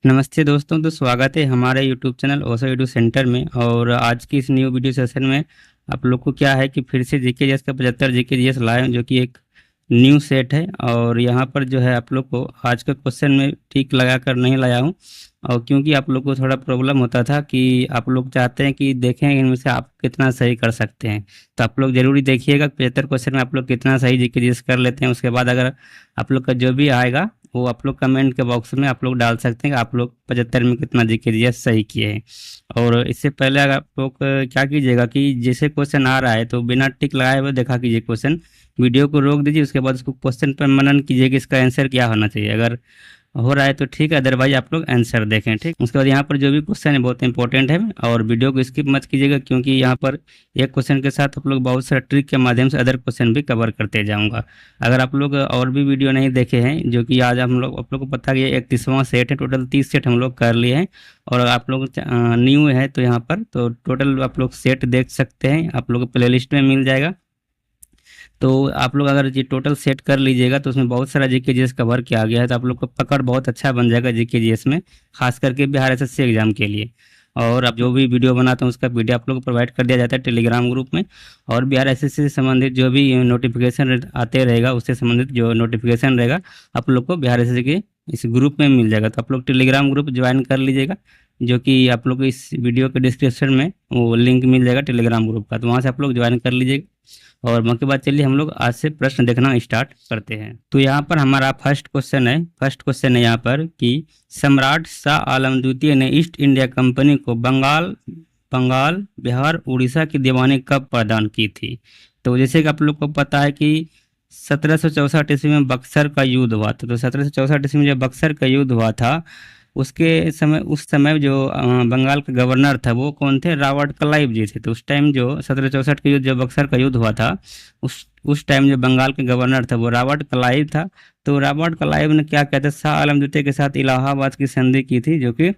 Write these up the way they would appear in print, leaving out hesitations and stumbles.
नमस्ते दोस्तों। तो स्वागत है हमारे YouTube channel Osho YouTube centre में। और आज की इस न्यू वीडियो सेशन में आप लोग को क्या है कि फिर से जीके जीएस का 75 जीके जीएस लाए हैं, जो कि एक न्यू सेट है। और यहाँ पर जो है आप लोग को आज का क्वेश्चन में ठीक लगा कर नहीं लाया हूँ, और क्योंकि आप लोग को थोड़ा प्रॉब्लम होता था कि आप लोग चाहते हैं कि देखें इनमें से आप कितना सही कर सकते हैं। तो आप लोग ज़रूरी देखिएगा 75 क्वेश्चन में आप लोग कितना सही जीके जीएस कर लेते हैं। उसके बाद अगर आप लोग का जो भी आएगा वो आप लोग कमेंट के बॉक्स में आप लोग डाल सकते हैं कि आप लोग 75 में कितना जीके जीएस सही किए हैं। और इससे पहले अगर आप लोग क्या कीजिएगा कि जैसे क्वेश्चन आ रहा है तो बिना टिक लगाए हुए देखा कीजिए क्वेश्चन, वीडियो को रोक दीजिए, उसके बाद उसको क्वेश्चन पर मनन कीजिए कि इसका आंसर क्या होना चाहिए। अगर हो रहा है तो ठीक है, अदरवाइज आप लोग आंसर देखें। ठीक, उसके बाद यहाँ पर जो भी क्वेश्चन है बहुत इंपॉर्टेंट है, और वीडियो को स्किप मत कीजिएगा, क्योंकि यहाँ पर एक क्वेश्चन के साथ आप लोग बहुत सारा ट्रिक के माध्यम से अदर क्वेश्चन भी कवर करते जाऊँगा। अगर आप लोग और भी वीडियो नहीं देखे हैं, जो कि आज हम लोग आप लोग को पता है 31वां सेट है, टोटल 30 सेट हम लोग कर लिए हैं। और आप लोग न्यू है तो यहाँ पर तो टोटल आप लोग सेट देख सकते हैं, आप लोग को प्ले लिस्ट में मिल जाएगा। तो आप लोग अगर ये टोटल सेट कर लीजिएगा तो उसमें बहुत सारा जीके जीएस कवर किया गया है, तो आप लोग को पकड़ बहुत अच्छा बन जाएगा जीके जीएस में, खास करके बिहार एसएससी एग्जाम के लिए। और अब जो भी वीडियो बनाता हूँ उसका पीडीएफ आप लोग को प्रोवाइड कर दिया जाता है टेलीग्राम ग्रुप में। और बिहार एसएससी से संबंधित जो भी नोटिफिकेशन आते रहेगा, उससे संबंधित जो नोटिफिकेशन रहेगा आप लोग को बिहार एसएससी के इस ग्रुप में मिल जाएगा। तो आप लोग टेलीग्राम ग्रुप ज्वाइन कर लीजिएगा, जो कि आप लोग को इस वीडियो के डिस्क्रिप्शन में वो लिंक मिल जाएगा टेलीग्राम ग्रुप का, तो वहाँ से आप लोग ज्वाइन कर लीजिएगा। और उसके बाद चलिए हम लोग आज से प्रश्न देखना स्टार्ट करते हैं। तो यहाँ पर हमारा फर्स्ट क्वेश्चन है यहाँ पर कि सम्राट शाह आलम द्वितीय ने ईस्ट इंडिया कंपनी को बंगाल, बिहार, उड़ीसा की दीवानी कब प्रदान की थी। तो जैसे कि आप लोग को पता है कि 1764 ईस्वी में बक्सर का युद्ध हुआ था। तो 1764 ईस्वी में जब बक्सर का युद्ध हुआ था, उस समय जो बंगाल का गवर्नर था वो कौन थे, रॉबर्ट क्लाइव जी थे। तो उस टाइम जो 1764 का युद्ध, जो बक्सर का युद्ध हुआ था, उस टाइम जो बंगाल के गवर्नर था वो रॉबर्ट क्लाइव था। तो रॉबर्ट क्लाइव ने क्या कहते हैं, शाह आलम द्वितीय के साथ इलाहाबाद की संधि की थी, जो कि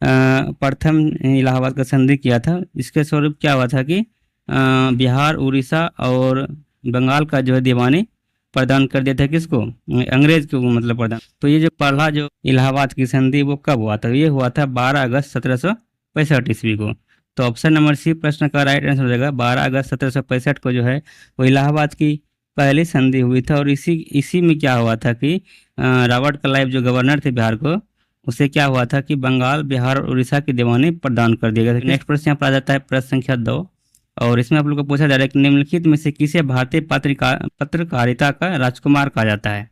प्रथम इलाहाबाद का संधि किया था। इसके स्वरूप क्या हुआ था कि बिहार, उड़ीसा और बंगाल का जो है दीवानी प्रदान कर दिया था किसको, अंग्रेज को, मतलब प्रदान। तो ये जो पहला जो इलाहाबाद की संधि वो कब हुआ था, ये हुआ था 12 अगस्त 1765 ईस्वी को। तो ऑप्शन नंबर सी प्रश्न का राइट आंसर हो जाएगा। 12 अगस्त 1765 को जो है वो इलाहाबाद की पहली संधि हुई था। और इसी में क्या हुआ था कि रॉबर्ट क्लाइव जो गवर्नर थे बिहार को, उसे क्या हुआ था कि बंगाल, बिहार और उड़ीसा की दीवानी प्रदान कर दिया गया था। नेक्स्ट प्रश्न यहाँ पर आ जाता है प्रश्न संख्या 2, और इसमें आप लोग को पूछा जा रहा है कि निम्नलिखित में से किसे भारतीय पत्रकारिता का राजकुमार कहा जाता है।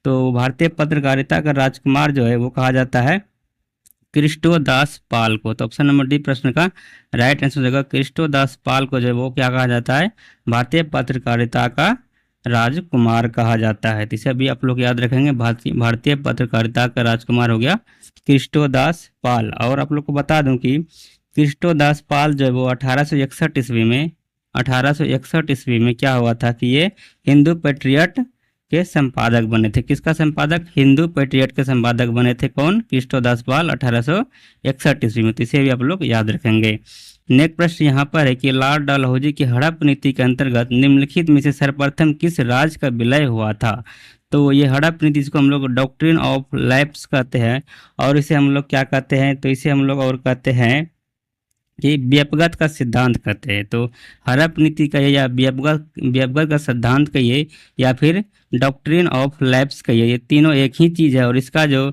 तो भारतीय पत्रकारिता का राजकुमार जो है वो कहा जाता है क्रिस्टो दास पाल को। तो ऑप्शन नंबर डी प्रश्न का राइट आंसर हो जाएगा। क्रिस्टो दास पाल को जो है वो क्या कहा जाता है, भारतीय पत्रकारिता का राजकुमार कहा जाता है। तो इसे भी आप लोग याद रखेंगे, भारतीय पत्रकारिता का राजकुमार हो गया क्रिस्टो दास पाल। और आप लोग को बता दूं कि क्रिस्टो दास पाल जो है वो 1861 ईस्वी में क्या हुआ था कि ये हिंदू पेट्रियट के संपादक बने थे। किसका संपादक, हिंदू पेट्रियट के संपादक बने थे। कौन, क्रिस्टो दास पाल 1861 ईस्वी में। तो इसे भी आप लोग याद रखेंगे। नेक्स्ट प्रश्न यहाँ पर है कि लॉर्ड डलहौजी की हड़प नीति के अंतर्गत निम्नलिखित में से सर्वप्रथम किस राज्य का विलय हुआ था। तो ये हड़प नीति, जिसको हम लोग डॉक्ट्रिन ऑफ लैप्स कहते हैं, और इसे हम लोग क्या कहते हैं, तो इसे हम लोग और कहते हैं कि व्यपगत का सिद्धांत कहते हैं। तो हड़प नीति कहिए या व्यपगत का सिद्धांत कहिए या फिर डॉक्ट्रिन ऑफ लैप्स कहिए, ये तीनों एक ही चीज़ है। और इसका जो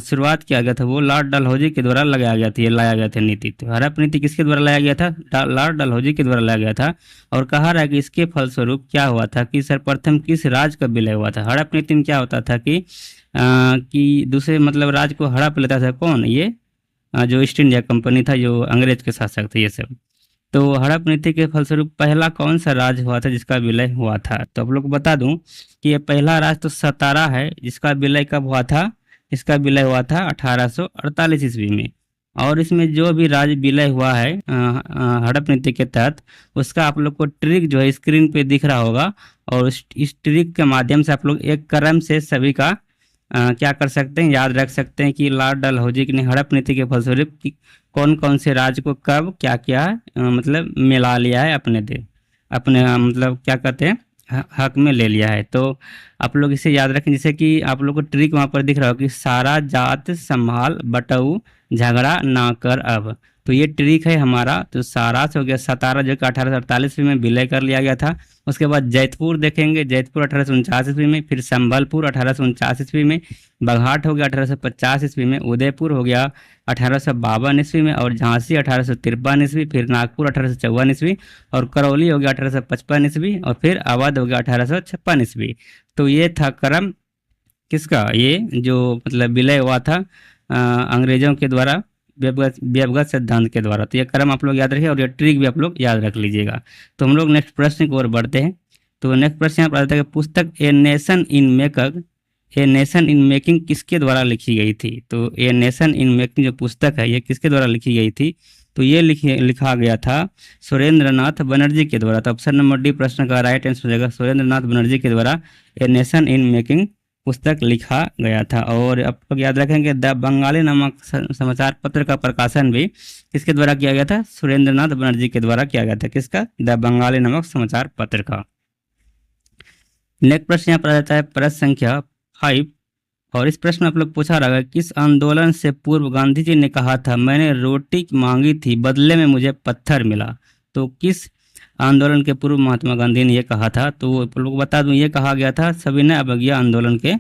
शुरुआत किया गया था वो लॉर्ड डलहौजी के द्वारा लगाया गया था, ये लाया गया था नीति। तो हड़प नीति किसके द्वारा लाया गया था, लॉर्ड डलहौजी के द्वारा लाया गया था। और कहा रहा है कि इसके फलस्वरूप क्या हुआ था कि सर्वप्रथम किस राज्य का विलय हुआ था। हड़प नीति में क्या होता था कि दूसरे मतलब राज्य को हड़प लेता था कौन, ये जो ईस्ट इंडिया कंपनी था, जो अंग्रेज के शासक थे ये सब। तो हड़प नीति के फलस्वरूप पहला कौन सा राज्य हुआ था जिसका विलय हुआ था। तो आप लोग को बता दूं कि ये पहला राज्य तो सतारा है, जिसका विलय कब हुआ था, इसका विलय हुआ था 1848 ईस्वी में। और इसमें जो भी राज्य विलय हुआ है हड़प नीति के तहत, उसका आप लोग को ट्रिक जो है स्क्रीन पे दिख रहा होगा। और इस ट्रिक के माध्यम से आप लोग एक क्रम से सभी का क्या कर सकते हैं, याद रख सकते हैं कि लॉर्ड डलहौजी ने हड़प नीति के फलस्वरूप कौन कौन से राज्य को कब क्या क्या मतलब मिला लिया है अपने मतलब क्या कहते हैं हक में ले लिया है। तो आप लोग इसे याद रखें, जैसे कि आप लोग को ट्रिक वहाँ पर दिख रहा हो कि सारा जात संभाल बटऊ झगड़ा ना कर अब। तो ये ट्रिक है हमारा। तो सारा से हो गया सतारा, जो कि 1848 में विलय कर लिया गया था। उसके बाद जैतपुर देखेंगे, जैतपुर 1849 ईस्वी में, फिर संबलपुर 1849 ईस्वी में, बघाट हो गया 1850 ईस्वी में, उदयपुर हो गया 1852 ईस्वी में, और झांसी 1853 ईस्वी, फिर नागपुर 1854 ईस्वी, और करौली हो गया 1855 ईस्वी, और फिर अवध हो गया 1856 ईस्वी। तो ये था क्रम किसका, ये जो मतलब विलय हुआ था अंग्रेजों के द्वारा व्यवगत सिद्धांत के द्वारा। तो ये क्रम आप लोग याद रखिए और ये ट्रिक भी आप लोग याद रख लीजिएगा। तो हम लोग नेक्स्ट प्रश्न की ओर बढ़ते हैं। तो नेक्स्ट प्रश्न यहाँ पर आता है कि पुस्तक ए नेशन इन मेकिंग किसके द्वारा लिखी गई थी। तो ए नेशन इन मेकिंग जो पुस्तक है ये किसके द्वारा लिखी गई थी। तो ये लिखा गया था सुरेंद्र नाथ बनर्जी के द्वारा। तो ऑप्शन नंबर डी प्रश्न का राइट आंसर हो जाएगा, सुरेंद्र नाथ बनर्जी के द्वारा ए नेशन इन मेकिंग पुस्तक लिखा गया था। और आप लोग याद रखेंगे द बंगाली नामक समाचार पत्र का प्रकाशन भी किसके द्वारा किया गया था, सुरेंद्र नाथ बनर्जी के द्वारा किया गया था। किसका, द बंगाली नामक समाचार पत्र का। नेक्स्ट प्रश्न यहाँ पर आ जाता है प्रश्न संख्या 5। और इस प्रश्न में आप लोग पूछा रहा है किस आंदोलन से पूर्व गांधी जी ने कहा था मैंने रोटी मांगी थी बदले में मुझे पत्थर मिला। तो किस आंदोलन के पूर्व महात्मा गांधी ने यह कहा था। तो आप लोग बता दूं ये कहा गया था सविनय अवज्ञा आंदोलन के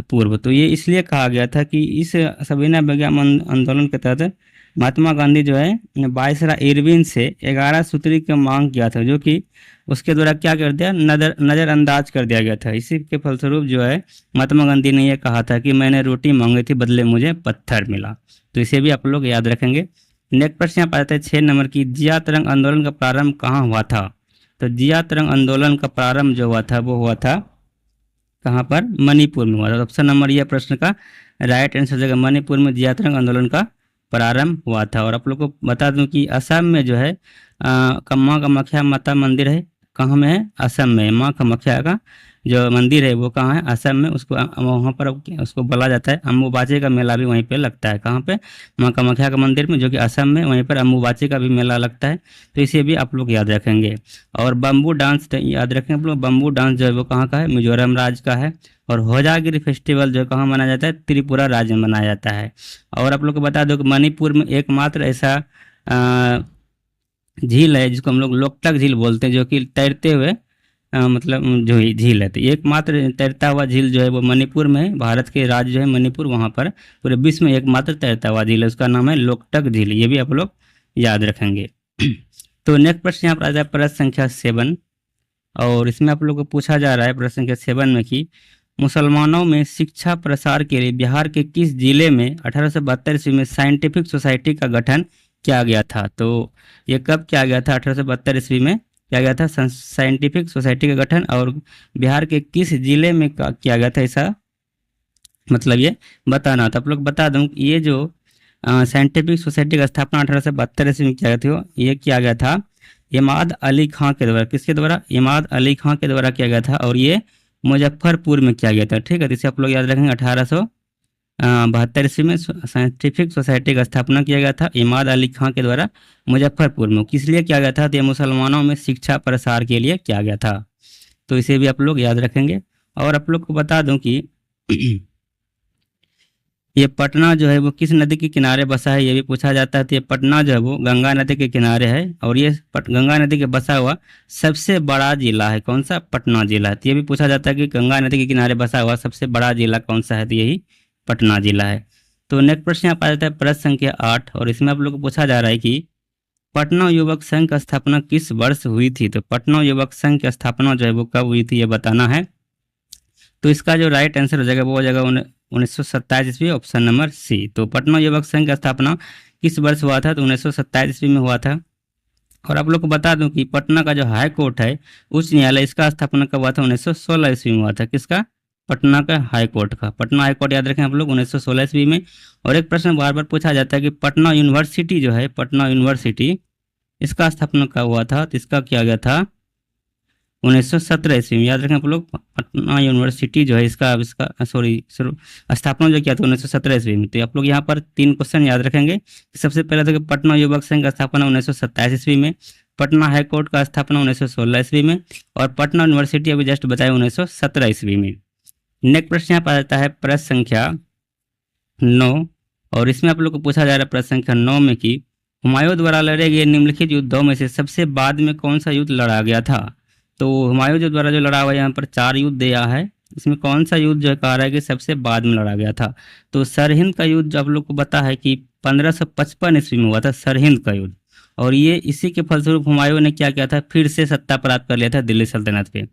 पूर्व। तो ये इसलिए कहा गया था कि इस सविनय अवज्ञा आंदोलन के तहत महात्मा गांधी जो है वायसराय इरविन से 11 सूत्री की मांग किया था, जो कि उसके द्वारा क्या कर दिया, नज़रअंदाज कर दिया गया था। इसी के फलस्वरूप जो है महात्मा गांधी ने यह कहा था कि मैंने रोटी मांगी थी बदले मुझे पत्थर मिला। तो इसे भी आप लोग याद रखेंगे। नेक्स्ट प्रश्न यहाँ पर आता है 6 नंबर की, जिया तरंग आंदोलन का प्रारंभ कहाँ हुआ था। तो जिया तरंग आंदोलन का प्रारंभ जो हुआ था वो हुआ था कहाँ पर, मणिपुर में हुआ था। ऑप्शन नंबर यह प्रश्न का राइट आंसर हो जाएगा, मणिपुर में जिया तरंग आंदोलन का प्रारंभ हुआ था। और आप लोग को बता दूं कि असम में जो है माँ कामाख्या माता मंदिर है, कहाँ में है, असम में। माँ कामाख्या का जो मंदिर है वो कहाँ है, असम में। उसको वहाँ पर उसको बोला जाता है अम्बुबाची का मेला भी वहीं पे लगता है। कहाँ पे, माँ कामाख्या का मंदिर में, जो कि असम में, वहीं पर अम्बुबाची का भी मेला लगता है। तो इसे भी आप लोग याद रखेंगे। और बम्बू डांस याद रखें आप लोग, बम्बू डांस जो है वो कहाँ का है, मिजोरम राज्य का है। और होजागिरी फेस्टिवल जो कहाँ मनाया जाता है, त्रिपुरा राज्य में मनाया जाता है। और आप लोग को बता दो कि मणिपुर में एकमात्र ऐसा झील है जिसको हम लोग लोकटक झील बोलते हैं, जो कि तैरते हुए मतलब जो झील है। तो एकमात्र तैरता हुआ झील जो है वो मणिपुर में है। भारत के राज्य जो है मणिपुर, वहाँ पर पूरे विश्व में एकमात्र तैरता हुआ झील है, उसका नाम है लोकटक झील। ये भी आप लोग याद रखेंगे। तो नेक्स्ट प्रश्न यहाँ पर आ जाए प्रश्न संख्या 7। और इसमें आप लोग को पूछा जा रहा है प्रश्न संख्या 7 में कि मुसलमानों में शिक्षा प्रसार के लिए बिहार के किस जिले में 1872 ईस्वी में साइंटिफिक सोसाइटी का गठन किया गया था। तो ये कब किया गया था, 1872 ईस्वी में किया गया था साइंटिफिक सोसाइटी का गठन। और बिहार के किस जिले में किया गया था, ऐसा मतलब ये बताना। तो आप लोग बता दूं ये जो साइंटिफिक सोसाइटी का स्थापना 1872 ईस्वी में किया गया था, ये किया गया था इमाद अली खां के द्वारा। किसके द्वारा, इमाद अली खां के द्वारा किया गया था। और ये मुजफ्फरपुर में किया गया था। ठीक है, तो इसे आप लोग याद रखेंगे। 1872 ईस्वी में साइंटिफिक सोसाइटी का स्थापना किया गया था इमाद अली खां के द्वारा मुजफ्फरपुर में। किस लिए किया गया था, तो ये मुसलमानों में शिक्षा प्रसार के लिए किया गया था। तो इसे भी आप लोग याद रखेंगे। और आप लोग को बता दूं कि ये पटना जो है वो किस नदी के किनारे बसा है, ये भी पूछा जाता है। तो ये पटना जो है वो गंगा नदी के किनारे है। और ये गंगा नदी के बसा हुआ सबसे बड़ा जिला है, कौन सा, पटना जिला है। तो ये भी पूछा जाता है कि गंगा नदी के किनारे बसा हुआ सबसे बड़ा जिला कौन सा है, तो यही पटना जिला है। तो नेक्स्ट प्रश्न यहाँ पर आ जाता है प्रश्न संख्या 8। और इसमें आप लोग को पूछा जा रहा है कि पटना युवक संघ की स्थापना किस वर्ष हुई थी। तो पटना युवक संघ की स्थापना जो है वो कब हुई थी, ये बताना है। तो इसका जो राइट आंसर हो जाएगा वो हो जाएगा 1927 ईस्वी, ऑप्शन नंबर सी। तो पटना युवक संघ की स्थापना किस वर्ष हुआ था, तो 1927 ईस्वी में हुआ था। और आप लोग को बता दूं कि पटना का जो हाई कोर्ट है, उच्च न्यायालय, इसका स्थापना कब हुआ था, 1916 ईस्वी में हुआ था। किसका, पटना का हाई कोर्ट का। पटना हाई कोर्ट याद रखें आप लोग 1916 ईस्वी में। और एक प्रश्न बार बार पूछा जाता है कि पटना यूनिवर्सिटी जो है, पटना यूनिवर्सिटी, इसका स्थापना कब हुआ था। तो इसका किया गया था 1917 ईस्वी में। याद रखें आप लोग, पटना यूनिवर्सिटी जो है इसका स्थापना जो किया था 1917 ईस्वी में। तो आप लोग यहाँ पर 3 क्वेश्चन याद रखेंगे। सबसे पहले तो कि पटना युवक संघ का स्थापना 1927 ईस्वी में। पटना हाई कोर्ट का स्थापना 1916 ईस्वी में, और पटना यूनिवर्सिटी अभी जस्ट बताया 1917 ईस्वी में। नेक्स्ट प्रश्न यहाँ पर आता है प्रश्न संख्या 9, और इसमें आप लोग को पूछा जा रहा है प्रश्न संख्या 9 में कि हुमायूं द्वारा लड़े गए निम्नलिखित युद्धों में से सबसे बाद में कौन सा युद्ध लड़ा गया था। तो हुमायूं जो द्वारा जो लड़ा हुआ है यहाँ पर 4 युद्ध दिया है, इसमें कौन सा युद्ध जो है कह रहा है कि सबसे बाद में लड़ा गया था। तो सरहिंद का युद्ध जो आप लोग को पता है कि 1555 ईस्वी में हुआ था सरहिंद का युद्ध, और ये इसी के फलस्वरूप हुमायूं ने क्या किया था, फिर से सत्ता प्राप्त कर लिया था दिल्ली सल्तनत पे।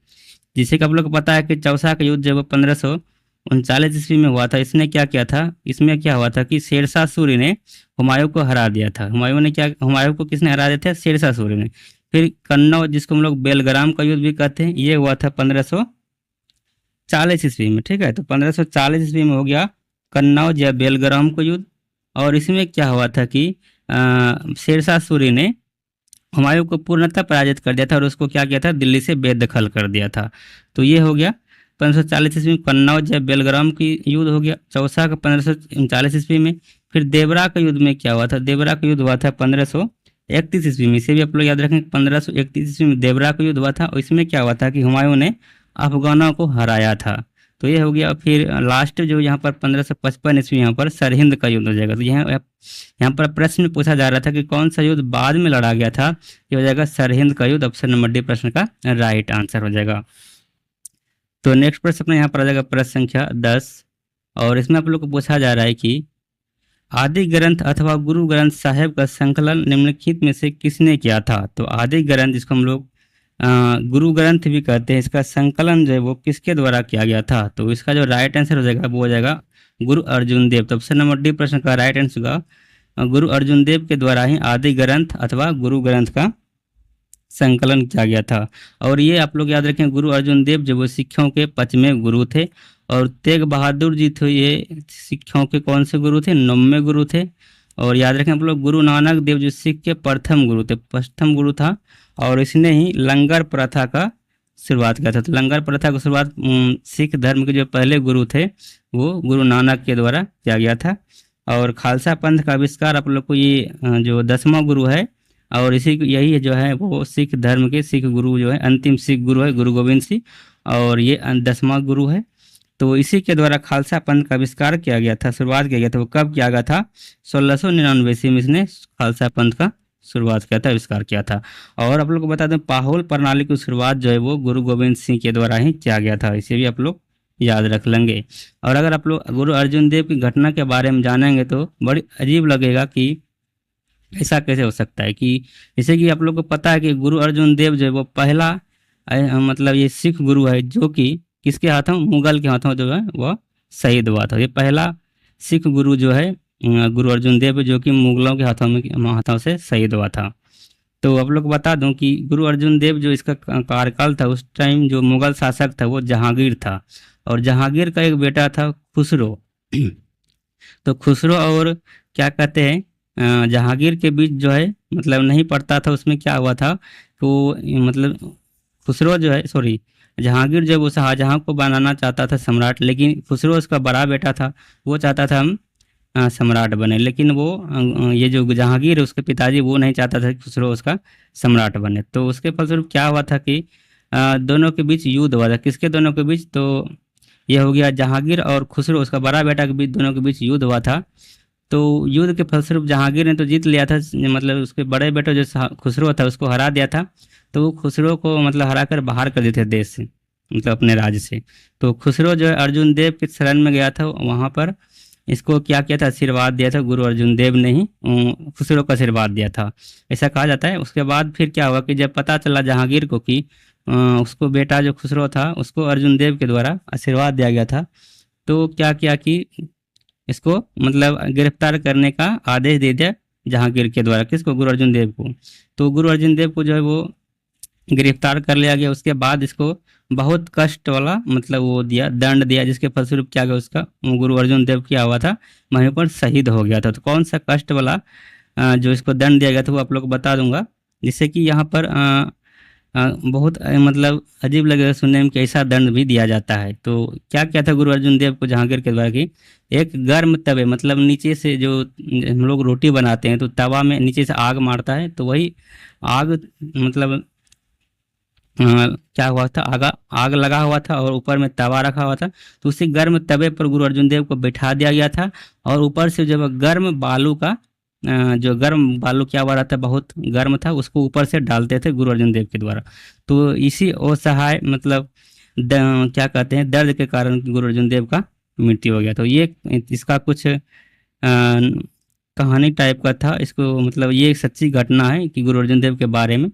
जिसे कि आप लोग को पता है कि चौसा का युद्ध जब वो 1539 ईस्वी में हुआ था, इसने क्या किया था, इसमें क्या हुआ था कि शेरशाह सूरी ने हुमायूं को हरा दिया था। हुमायूं को किसने हरा दिया था, शेरशाह सूरी ने। फिर कन्नौज, जिसको हम लोग बेलग्राम का युद्ध भी कहते हैं, ये हुआ था 1540 ईस्वी में, ठीक है। तो 1540 ईस्वी में हो गया कन्नौज या बेलग्राम का युद्ध, और इसमें क्या हुआ था कि शेरशाह सूरी ने हुमायूं को पूर्णतः पराजित कर दिया था और उसको क्या किया था, दिल्ली से बेदखल कर दिया था। तो ये हो गया 1540 ईस्वी में कन्नौज या बेलग्राम की युद्ध हो गया। चौसा का 1539 ईस्वी में। फिर देवरा का युद्ध में क्या हुआ था, देवरा का युद्ध हुआ था 1531 ईस्वी में। इसे भी आप लोग याद रखें, 1531 ईस्वी में देवरा का युद्ध हुआ था, और इसमें क्या हुआ था कि हुमायूं ने अफगानों को हराया था। तो ये हो गया। फिर लास्ट जो यहाँ पर 1555 ईस्वी यहाँ पर सरहिंद का युद्ध हो जाएगा। तो यहाँ पर प्रश्न में पूछा जा रहा था कि कौन सा युद्ध बाद में लड़ा गया था, ये हो जाएगा सरहिंद का युद्ध। ऑप्शन नंबर डी प्रश्न का राइट आंसर हो जाएगा। तो नेक्स्ट प्रश्न अपने यहाँ पर आ जाएगा प्रश्न संख्या 10, और इसमें आप लोग को पूछा जा रहा है कि आदि ग्रंथ अथवा गुरु ग्रंथ साहिब का संकलन निम्नलिखित में से किसने किया था। तो आदि ग्रंथ, जिसको हम लोग गुरु ग्रंथ भी कहते हैं, इसका संकलन जो है वो किसके द्वारा किया गया था। तो इसका जो राइट आंसर हो जाएगा वो हो जाएगा गुरु अर्जुन देव। तो ऑप्शन नंबर डी प्रश्न का राइट आंसर होगा गुरु अर्जुन देव के द्वारा ही आदि ग्रंथ अथवा गुरु ग्रंथ का संकलन किया गया था। और ये आप लोग याद रखें, गुरु अर्जुन देव जो वो सिखों के 5वें गुरु थे, और तेग बहादुर जी थे ये सिखों के कौन से गुरु थे, 9वें गुरु थे। और याद रखें आप लोग, गुरु नानक देव जो सिख के प्रथम गुरु थे, प्रथम गुरु था, और इसने ही लंगर प्रथा का शुरुआत किया था। तो लंगर प्रथा की शुरुआत सिख धर्म के जो पहले गुरु थे वो गुरु नानक के द्वारा किया गया था। और खालसा पंथ का आविष्कार आप लोग को ये जो 10वां गुरु है, और यही जो है वो सिख धर्म के सिख गुरु जो है अंतिम सिख गुरु है गुरु गोविंद सिंह, और ये 10वां गुरु है। तो इसी के द्वारा खालसा पंथ का आविष्कार किया गया था, शुरुआत किया गया था। वो कब किया गया था, 1699 ईस्वी में इसने खालसा पंथ का शुरुआत किया था, आविष्कार किया था। और आप लोग को बता दें, पाहुल प्रणाली की शुरुआत जो है वो गुरु गोविंद सिंह के द्वारा ही किया गया था। इसे भी आप लोग याद रख लेंगे। और अगर आप लोग गुरु अर्जुन देव की घटना के बारे में जानेंगे तो बड़ी अजीब लगेगा कि ऐसा कैसे हो सकता है, कि जैसे कि आप लोग को पता है कि गुरु अर्जुन देव जो है वो पहला मतलब ये सिख गुरु है जो कि किसके हाथों, मुगल के हाथों जो है वह शहीद हुआ था। ये पहला सिख गुरु जो है गुरु अर्जुन देव, जो कि मुगलों के हाथों से शहीद हुआ था। तो आप लोग को बता दूं कि गुरु अर्जुन देव जो इसका कार्यकाल था, उस टाइम जो मुगल शासक था वो जहांगीर था, और जहांगीर का एक बेटा था खुसरो। तो खुसरो और क्या कहते हैं जहांगीर के बीच जो है मतलब नहीं पड़ता था। उसमें क्या हुआ था, तो मतलब खुसरो जो है जहांगीर जो वो शाहजहां को बनाना चाहता था सम्राट, लेकिन खुसरो उसका बड़ा बेटा था, वो चाहता था हम सम्राट बने। लेकिन वो ये जो जहांगीर है उसके पिताजी वो नहीं चाहता था कि खुसरो उसका सम्राट बने। तो उसके फलस्वरूप क्या हुआ था कि दोनों के बीच युद्ध हुआ था। किसके दोनों के बीच, तो ये हो गया जहांगीर और खुसरो उसका बड़ा बेटा के बीच, दोनों के बीच युद्ध हुआ था। तो युद्ध के फलस्वरूप जहांगीर ने तो जीत लिया था, मतलब उसके बड़े बेटे जो खुसरो था उसको हरा दिया था। तो वो खुसरो को मतलब हरा कर बाहर कर देते देश से, मतलब अपने राज्य से। तो खुसरो जो है अर्जुन देव के शरण में गया था, वहाँ पर इसको क्या किया था, आशीर्वाद दिया था। गुरु अर्जुन देव ने ही खुसरो को आशीर्वाद दिया था, ऐसा कहा जाता है। उसके बाद फिर क्या हुआ कि जब पता चला जहांगीर को कि उसको बेटा जो खुसरो था उसको अर्जुन देव के द्वारा आशीर्वाद दिया गया था, तो क्या किया कि इसको मतलब गिरफ्तार करने का आदेश दे दिया जहांगीर के द्वारा। किसको, गुरु अर्जुन देव को। तो गुरु अर्जुन देव को जो है वो गिरफ्तार कर लिया गया। उसके बाद इसको बहुत कष्ट वाला मतलब वो दिया, दंड दिया, जिसके फलस्वरूप क्या गया उसका गुरु अर्जुन देव क्या हुआ था, वहीं पर शहीद हो गया था। तो कौन सा कष्ट वाला जो इसको दंड दिया गया था वो आप लोग को बता दूंगा। जिससे कि यहाँ पर बहुत मतलब अजीब लगेगा सुनने में कि ऐसा दंड भी दिया जाता है। तो क्या क्या था गुरु अर्जुन देव को जहांगीर के द्वारा की, एक गर्म तवे मतलब नीचे से जो हम लोग रोटी बनाते हैं तो तवा में नीचे से आग मारता है, तो वही आग मतलब क्या हुआ था, आग आग लगा हुआ था और ऊपर में तवा रखा हुआ था। तो उसी गर्म तवे पर गुरु अर्जुन देव को बैठा दिया गया था, और ऊपर से जब गर्म बालू का जो गर्म बालू क्या हुआ रहता है, बहुत गर्म था, उसको ऊपर से डालते थे गुरु अर्जुन देव के द्वारा। तो इसी असहाय मतलब क्या कहते हैं, दर्द के कारण गुरु अर्जुन देव का मृत्यु हो गया। तो ये इसका कुछ कहानी टाइप का था, इसको मतलब ये एक सच्ची घटना है कि गुरु अर्जुन देव के बारे में।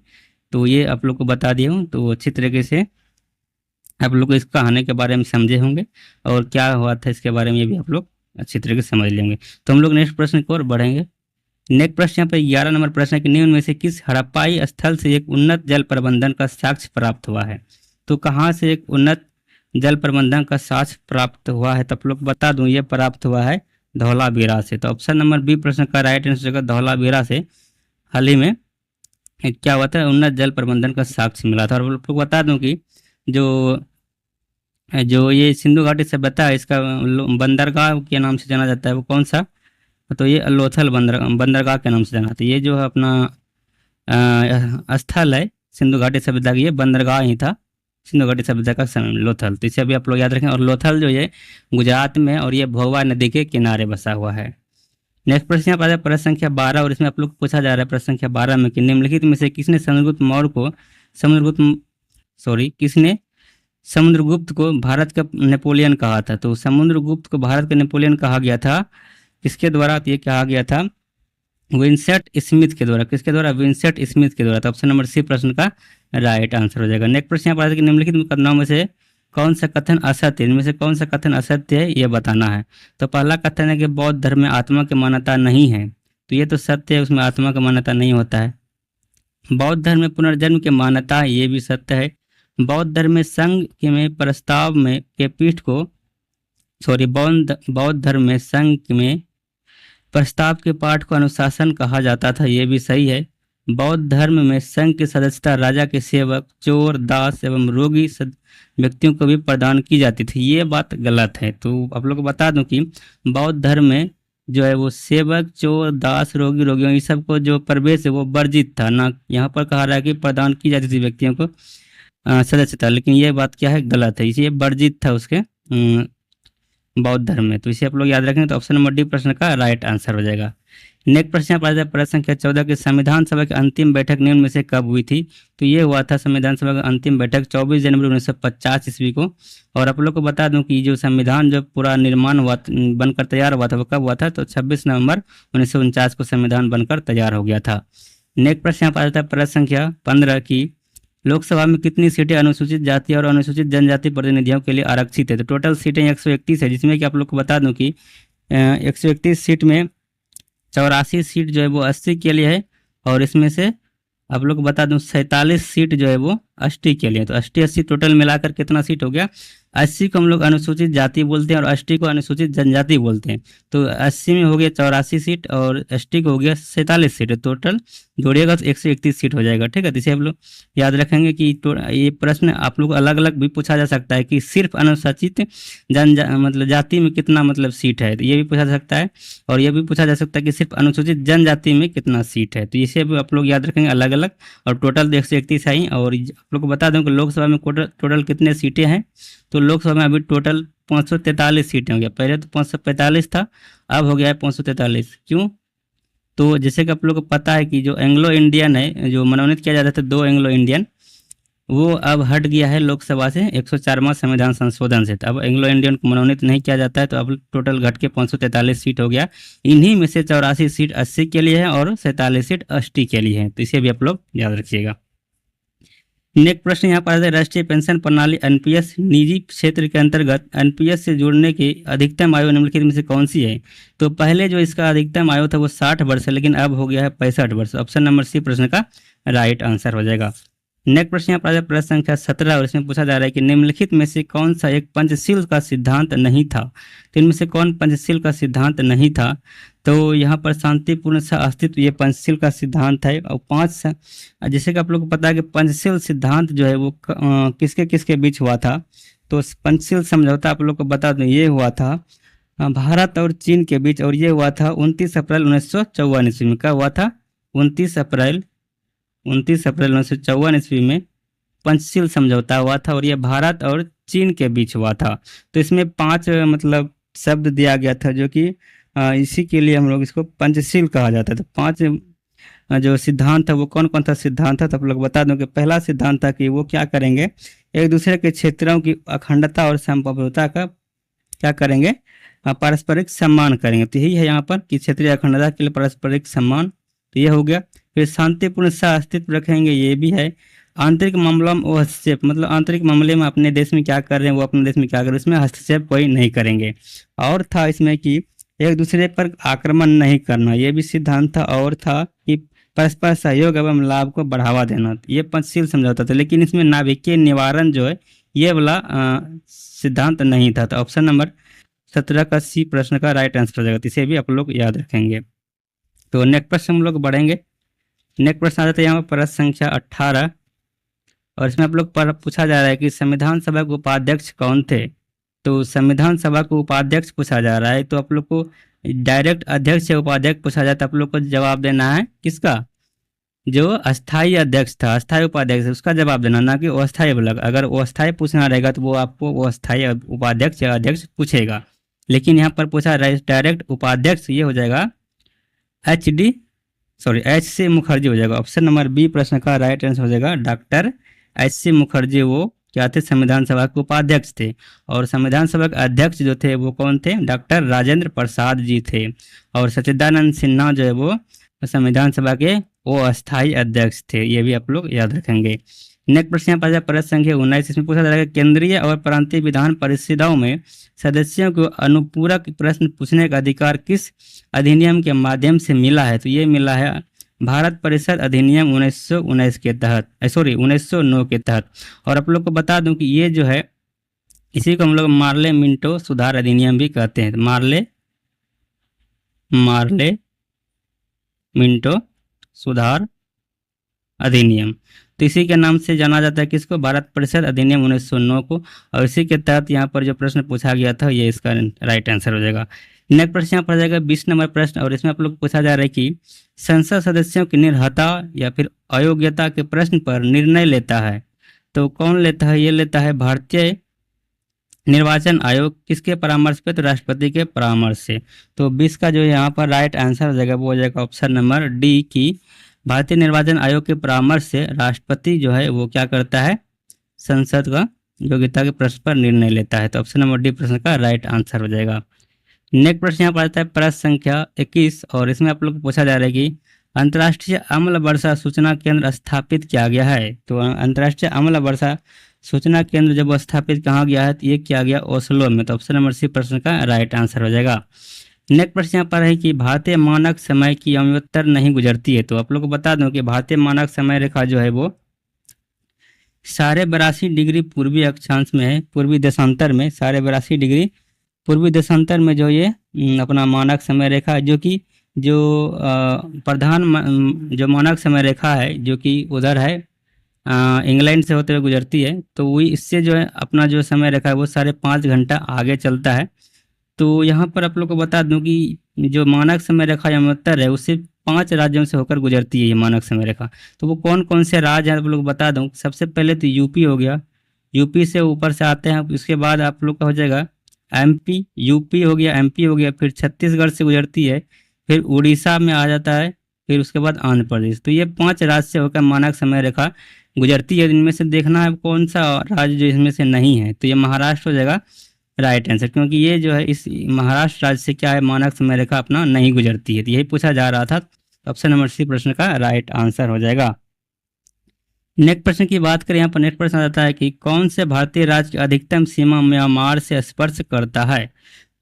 तो ये आप लोग को बता दिया हूँ, तो अच्छी तरीके से आप लोग इस कहानी के बारे में समझे होंगे, और क्या हुआ था इसके बारे में ये भी आप लोग अच्छी तरीके से समझ लेंगे। तो हम लोग नेक्स्ट प्रश्न की ओर बढ़ेंगे। नेक्स्ट प्रश्न यहाँ पे 11 नंबर प्रश्न है कि निम्न में से किस हड़प्पाई स्थल से एक उन्नत जल प्रबंधन का साक्ष्य प्राप्त हुआ है। तो कहाँ से एक उन्नत जल प्रबंधन का साक्ष्य प्राप्त हुआ है, तो आप लोग बता दूं ये प्राप्त हुआ है धौलावीरा से। तो ऑप्शन नंबर बी प्रश्न का राइट आंसर होगा धौलावीरा से। हाल ही में क्या हुआ था, उन्नत जल प्रबंधन का साक्ष्य मिला था। और आप लोग बता दूं कि जो जो ये सिंधु घाटी सभ्यता है, इसका बंदरगाह के नाम से जाना जाता है, वो कौन सा, तो ये लोथल बंदरगाह के नाम से जाना था। ये जो है अपना स्थल है सिंधु घाटी सभ्यता की, ये बंदरगाह ही था सिंधु घाटी सभ्यता का समय लोथल। तो इसे अभी आप लोग याद रखें। और लोथल जो है गुजरात में, और ये भोगवा नदी के किनारे बसा हुआ है। नेक्स्ट प्रश्न यहाँ पर है प्रश्न संख्या 12, और इसमें आप लोग को पूछा जा रहा है प्रश्न संख्या 12 में कि निम्नलिखित में से किसने समुद्रगुप्त को भारत का नेपोलियन कहा था। तो समुद्रगुप्त को भारत का नेपोलियन कहा गया था किसके द्वारा, तो ये कहा गया था विंसेंट स्मिथ के द्वारा। किसके द्वारा, विंसेंट स्मिथ के द्वारा। तो ऑप्शन नंबर सी प्रश्न का राइट आंसर हो जाएगा। नेक्स्ट प्रश्न यहाँ पर आता है कि निम्नलिखित मुकदमाओं में से कौन सा कथन असत्य है, इनमें से कौन सा कथन असत्य है ये बताना है। तो पहला कथन है कि बौद्ध धर्म में आत्मा की मान्यता नहीं है। तो ये तो सत्य है, उसमें आत्मा का मान्यता नहीं होता है। बौद्ध धर्म में पुनर्जन्म की मान्यता है, ये भी सत्य है। बौद्ध धर्म में संघ के में प्रस्ताव में के पीठ को बौद्ध धर्म में संघ में प्रस्ताव के पाठ को अनुशासन कहा जाता था, ये भी सही है। बौद्ध धर्म में संघ की सदस्यता राजा के सेवक, चोर, दास एवं रोगी व्यक्तियों को भी प्रदान की जाती थी, ये बात गलत है। तो आप लोग को बता दूं कि बौद्ध धर्म में जो है वो सेवक, चोर, दास, रोगियों ये सब को जो प्रवेश है वो वर्जित था ना। यहाँ पर कहा रहा है कि प्रदान की जाती थी व्यक्तियों को सदस्यता, लेकिन ये बात क्या है, गलत है। इसे वर्जित था उसके बौद्ध धर्म में। तो इसे आप लोग याद रखेंगे। तो ऑप्शन नंबर डी प्रश्न का राइट आंसर हो जाएगा। नेक्स्ट प्रश्न पर प्रश्न संख्या 14 की संविधान सभा की अंतिम बैठक निम्न में से कब हुई थी। तो ये हुआ था संविधान सभा की अंतिम बैठक 24 जनवरी 1950 ईस्वी को। और आप लोग को बता दूं कि जो संविधान जो पूरा निर्माण हुआ बनकर तैयार हुआ था वो कब हुआ था, तो 26 नवंबर 1949 को संविधान बनकर तैयार हो गया था। नेक्स्ट प्रश्न पर आता है प्रश्न संख्या 15 की लोकसभा में कितनी सीटें अनुसूचित जाति और अनुसूचित जनजाति प्रतिनिधियों के लिए आरक्षित है। तो टोटल सीटें 131 है, जिसमें कि आप लोग को बता दूं कि 131 सीट में 84 सीट जो है वो 80 के लिए है, और इसमें से आप लोग को बता दूं 47 सीट जो है वो एसटी के लिए। तो 80 टोटल मिलाकर कितना सीट हो गया, 80 को हम लोग अनुसूचित जाति बोलते हैं और 80 को अनुसूचित जनजाति बोलते हैं। तो 80 में हो गया 84 सीट और 80 को हो गया 47 सीट, टोटल जोड़िएगा तो 131 सीट हो जाएगा। ठीक है, तो इसे आप लोग याद रखेंगे कि ये प्रश्न आप लोग अलग अलग भी पूछा जा सकता है कि सिर्फ अनुसूचित मतलब जाति में कितना मतलब सीट है, तो ये भी पूछा जा सकता है। और ये भी पूछा जा सकता है कि सिर्फ अनुसूचित जनजाति में कितना सीट है, तो इसे भी आप लोग याद रखेंगे अलग अलग। और टोटल 131 आई। और आप लोग को बता दूं कि लोकसभा में टोटल कितने सीटें हैं। तो लोकसभा में अभी टोटल 543 सीटें हो गया। पहले तो 545 था, अब हो गया है 543। क्यों, तो जैसे कि आप लोग को पता है कि जो एंग्लो इंडियन है जो मनोनीत किया जाता था, 2 एंग्लो इंडियन, वो अब हट गया है लोकसभा से 104वां संविधान संशोधन से। तो अब एंग्लो इंडियन को मनोनीत नहीं किया जाता है, तो अब टोटल घट के 543 सीट हो गया। इन्हीं में से 84 सीट 80 के लिए है और 47 सीट एसटी के लिए है। तो इसे भी आप लोग याद रखिएगा। नेक्स्ट प्रश्न यहाँ पर आता है राष्ट्रीय पेंशन प्रणाली एनपीएस निजी क्षेत्र के अंतर्गत एनपीएस से जुड़ने की अधिकतम आयु निम्नलिखित में से कौन सी है। तो पहले जो इसका अधिकतम आयु था वो 60 वर्ष है, लेकिन अब हो गया है 65 वर्ष। ऑप्शन नंबर सी प्रश्न का राइट आंसर हो जाएगा। नेक्स्ट प्रश्न यहाँ पर आता है प्रश्न संख्या 17 और इसमें पूछा जा रहा है कि निम्नलिखित में से कौन सा एक पंचशील का सिद्धांत नहीं था। तो इनमें से कौन पंचशील का सिद्धांत नहीं था। तो यहाँ पर शांतिपूर्ण सह अस्तित्व ये पंचशील का सिद्धांत है। और जैसे कि आप लोग को पता है कि पंचशील सिद्धांत जो है वो किसके किसके बीच हुआ था। तो पंचशील समझौता आप लोग को बता दूं ये हुआ था भारत और चीन के बीच, और ये हुआ था 29 अप्रैल 1954 ईस्वी में। कब हुआ था? 29 अप्रैल 1954 ईस्वी में पंचशील समझौता हुआ था, और ये भारत और चीन के बीच हुआ था। तो इसमें 5 मतलब शब्द दिया गया था, जो कि इसी के लिए हम लोग इसको पंचशील कहा जाता है। तो 5 जो सिद्धांत था वो कौन कौन सा सिद्धांत था, तो आप लोग बता दूं कि पहला सिद्धांत था कि वो क्या करेंगे, एक दूसरे के क्षेत्रों की अखंडता और संप्रभुता का क्या करेंगे, पारस्परिक सम्मान करेंगे। तो यही है यहाँ पर कि क्षेत्रीय अखंडता के लिए पारस्परिक सम्मान, तो ये हो गया। फिर शांतिपूर्ण सह अस्तित्व रखेंगे, ये भी है। आंतरिक मामलों में हस्तक्षेप, मतलब आंतरिक मामले में अपने देश में क्या कर रहे हैं वो अपने देश में क्या कर रहे हैं उसमें हस्तक्षेप कोई नहीं करेंगे। और था इसमें कि एक दूसरे पर आक्रमण नहीं करना, ये भी सिद्धांत था। और था कि परस्पर सहयोग एवं लाभ को बढ़ावा देना, ये पंचशील समझौता था। लेकिन इसमें नाभिकीय निवारण जो है ये वाला सिद्धांत नहीं था। तो ऑप्शन नंबर 17 का सी प्रश्न का राइट आंसर हो जाएगा। तो इसे भी आप लोग याद रखेंगे। तो नेक्स्ट प्रश्न हम लोग बढ़ेंगे। नेक्स्ट प्रश्न आ जाता है यहाँ पर प्रश्न संख्या 18, और इसमें आप लोग पर पूछा जा रहा है कि संविधान सभा के उपाध्यक्ष कौन थे। तो संविधान सभा को उपाध्यक्ष पूछा जा रहा है, तो आप लोग को डायरेक्ट अध्यक्ष या उपाध्यक्ष पूछा जाता है, आप लोग को जवाब देना है किसका, जो अस्थाई अध्यक्ष था, अस्थाई उपाध्यक्ष उसका जवाब देना, ना कि अस्थाई ब्लॉक। अगर अस्थाई पूछना रहेगा तो वो आपको अस्थाई उपाध्यक्ष या अध्यक्ष पूछेगा। लेकिन यहाँ पर पूछा डायरेक्ट उपाध्यक्ष, ये हो जाएगा एच सी मुखर्जी हो जाएगा। ऑप्शन नंबर बी प्रश्न का राइट आंसर हो जाएगा डॉक्टर एच सी मुखर्जी। वो क्या थे? संविधान सभा के उपाध्यक्ष थे। और संविधान सभा के अध्यक्ष जो थे वो कौन थे? डॉक्टर राजेंद्र प्रसाद जी थे। और सच्चिदानंद सिन्हा जो है वो संविधान सभा के वो अस्थाई अध्यक्ष थे। ये भी आप लोग याद रखेंगे। नेक्स्ट प्रश्न यहाँ पर प्रश्न संख्या 19, इसमें पूछा जाएगा केंद्रीय और प्रांतीय विधान परिषदों में सदस्यों को अनुपूरक प्रश्न पूछने का अधिकार किस अधिनियम के माध्यम से मिला है। तो ये मिला है भारत परिषद अधिनियम 1919 के तहत, 1909 के तहत। और आप लोग को बता दूं कि ये जो है इसी को हम लोग मार्ले मिंटो सुधार अधिनियम भी कहते हैं। मार्ले मिंटो सुधार अधिनियम, तो इसी के नाम से जाना जाता है किसको? भारत परिषद अधिनियम 1909 को। और इसी के तहत यहाँ पर जो प्रश्न पूछा गया था ये इसका राइट आंसर हो जाएगा। नेक्स्ट प्रश्न यहाँ पर जाएगा 20 नंबर प्रश्न, और इसमें आप लोग पूछा जा रहा है कि संसद सदस्यों की निर्हता या फिर अयोग्यता के प्रश्न पर निर्णय लेता है। तो कौन लेता है? ये लेता है भारतीय निर्वाचन आयोग। किसके परामर्श पे? तो राष्ट्रपति के परामर्श से। तो 20 का जो यहाँ पर राइट आंसर हो जाएगा वो हो जाएगा ऑप्शन नंबर डी की भारतीय निर्वाचन आयोग के परामर्श से राष्ट्रपति जो है वो क्या करता है? संसद का योग्यता के प्रश्न पर निर्णय लेता है। तो ऑप्शन नंबर डी प्रश्न का राइट आंसर हो जाएगा। नेक्स्ट प्रश्न यहाँ पर आता है प्रश्न संख्या 21, और इसमें आप लोग को पूछा जा रहा है कि अंतर्राष्ट्रीय अम्ल वर्षा सूचना केंद्र स्थापित किया गया है। तो अंतर्राष्ट्रीय अम्ल वर्षा सूचना केंद्र जब स्थापित कहाँ गया है? तो ये किया गया ओस्लो में। तो ऑप्शन नंबर सी प्रश्न का राइट आंसर हो जाएगा। नेक्स्ट प्रश्न यहाँ पर है कि भारतीय मानक समय की अमृतोत्तर नहीं गुजरती है। तो आप लोग को बता दूं कि भारतीय मानक समय रेखा जो है वो 82.5 डिग्री पूर्वी अक्षांश में है, पूर्वी देशांतर में 82.5 डिग्री पूर्वी देशांतर में जो ये अपना मानक समय रेखा, जो कि जो जो मानक समय रेखा है जो कि उधर है इंग्लैंड से होते हुए गुजरती है। तो वही इससे जो है अपना जो समय रेखा है वो 5.5 घंटा आगे चलता है। तो यहाँ पर आप लोग को बता दूं कि जो मानक समय रेखा अमृतोत्तर है उससे 5 राज्यों से होकर गुजरती है ये मानक समय रेखा। तो वो कौन कौन से राज्य हैं आप लोग बता दूं। सबसे पहले तो यूपी हो गया, यूपी से ऊपर से आते हैं। उसके बाद आप लोग का हो जाएगा एमपी, यूपी हो गया, एमपी हो गया, फिर छत्तीसगढ़ से गुजरती है, फिर उड़ीसा में आ जाता है, फिर उसके बाद आंध्र प्रदेश। तो ये 5 राज्य से होकर मानक समय रेखा गुजरती है। इनमें से देखना है कौन सा राज्य जो इसमें से नहीं है। तो ये महाराष्ट्र हो जाएगा राइट आंसर, क्योंकि ये जो है इस महाराष्ट्र राज्य से क्या है मानक समय रेखा अपना नहीं गुजरती है। तो यही पूछा जा रहा था। ऑप्शन नंबर सी प्रश्न का राइट आंसर हो जाएगा। नेक्स्ट प्रश्न की बात करें, यहाँ पर नेक्स्ट प्रश्न आता है कि कौन से भारतीय राज्य की अधिकतम सीमा म्यांमार से स्पर्श करता है।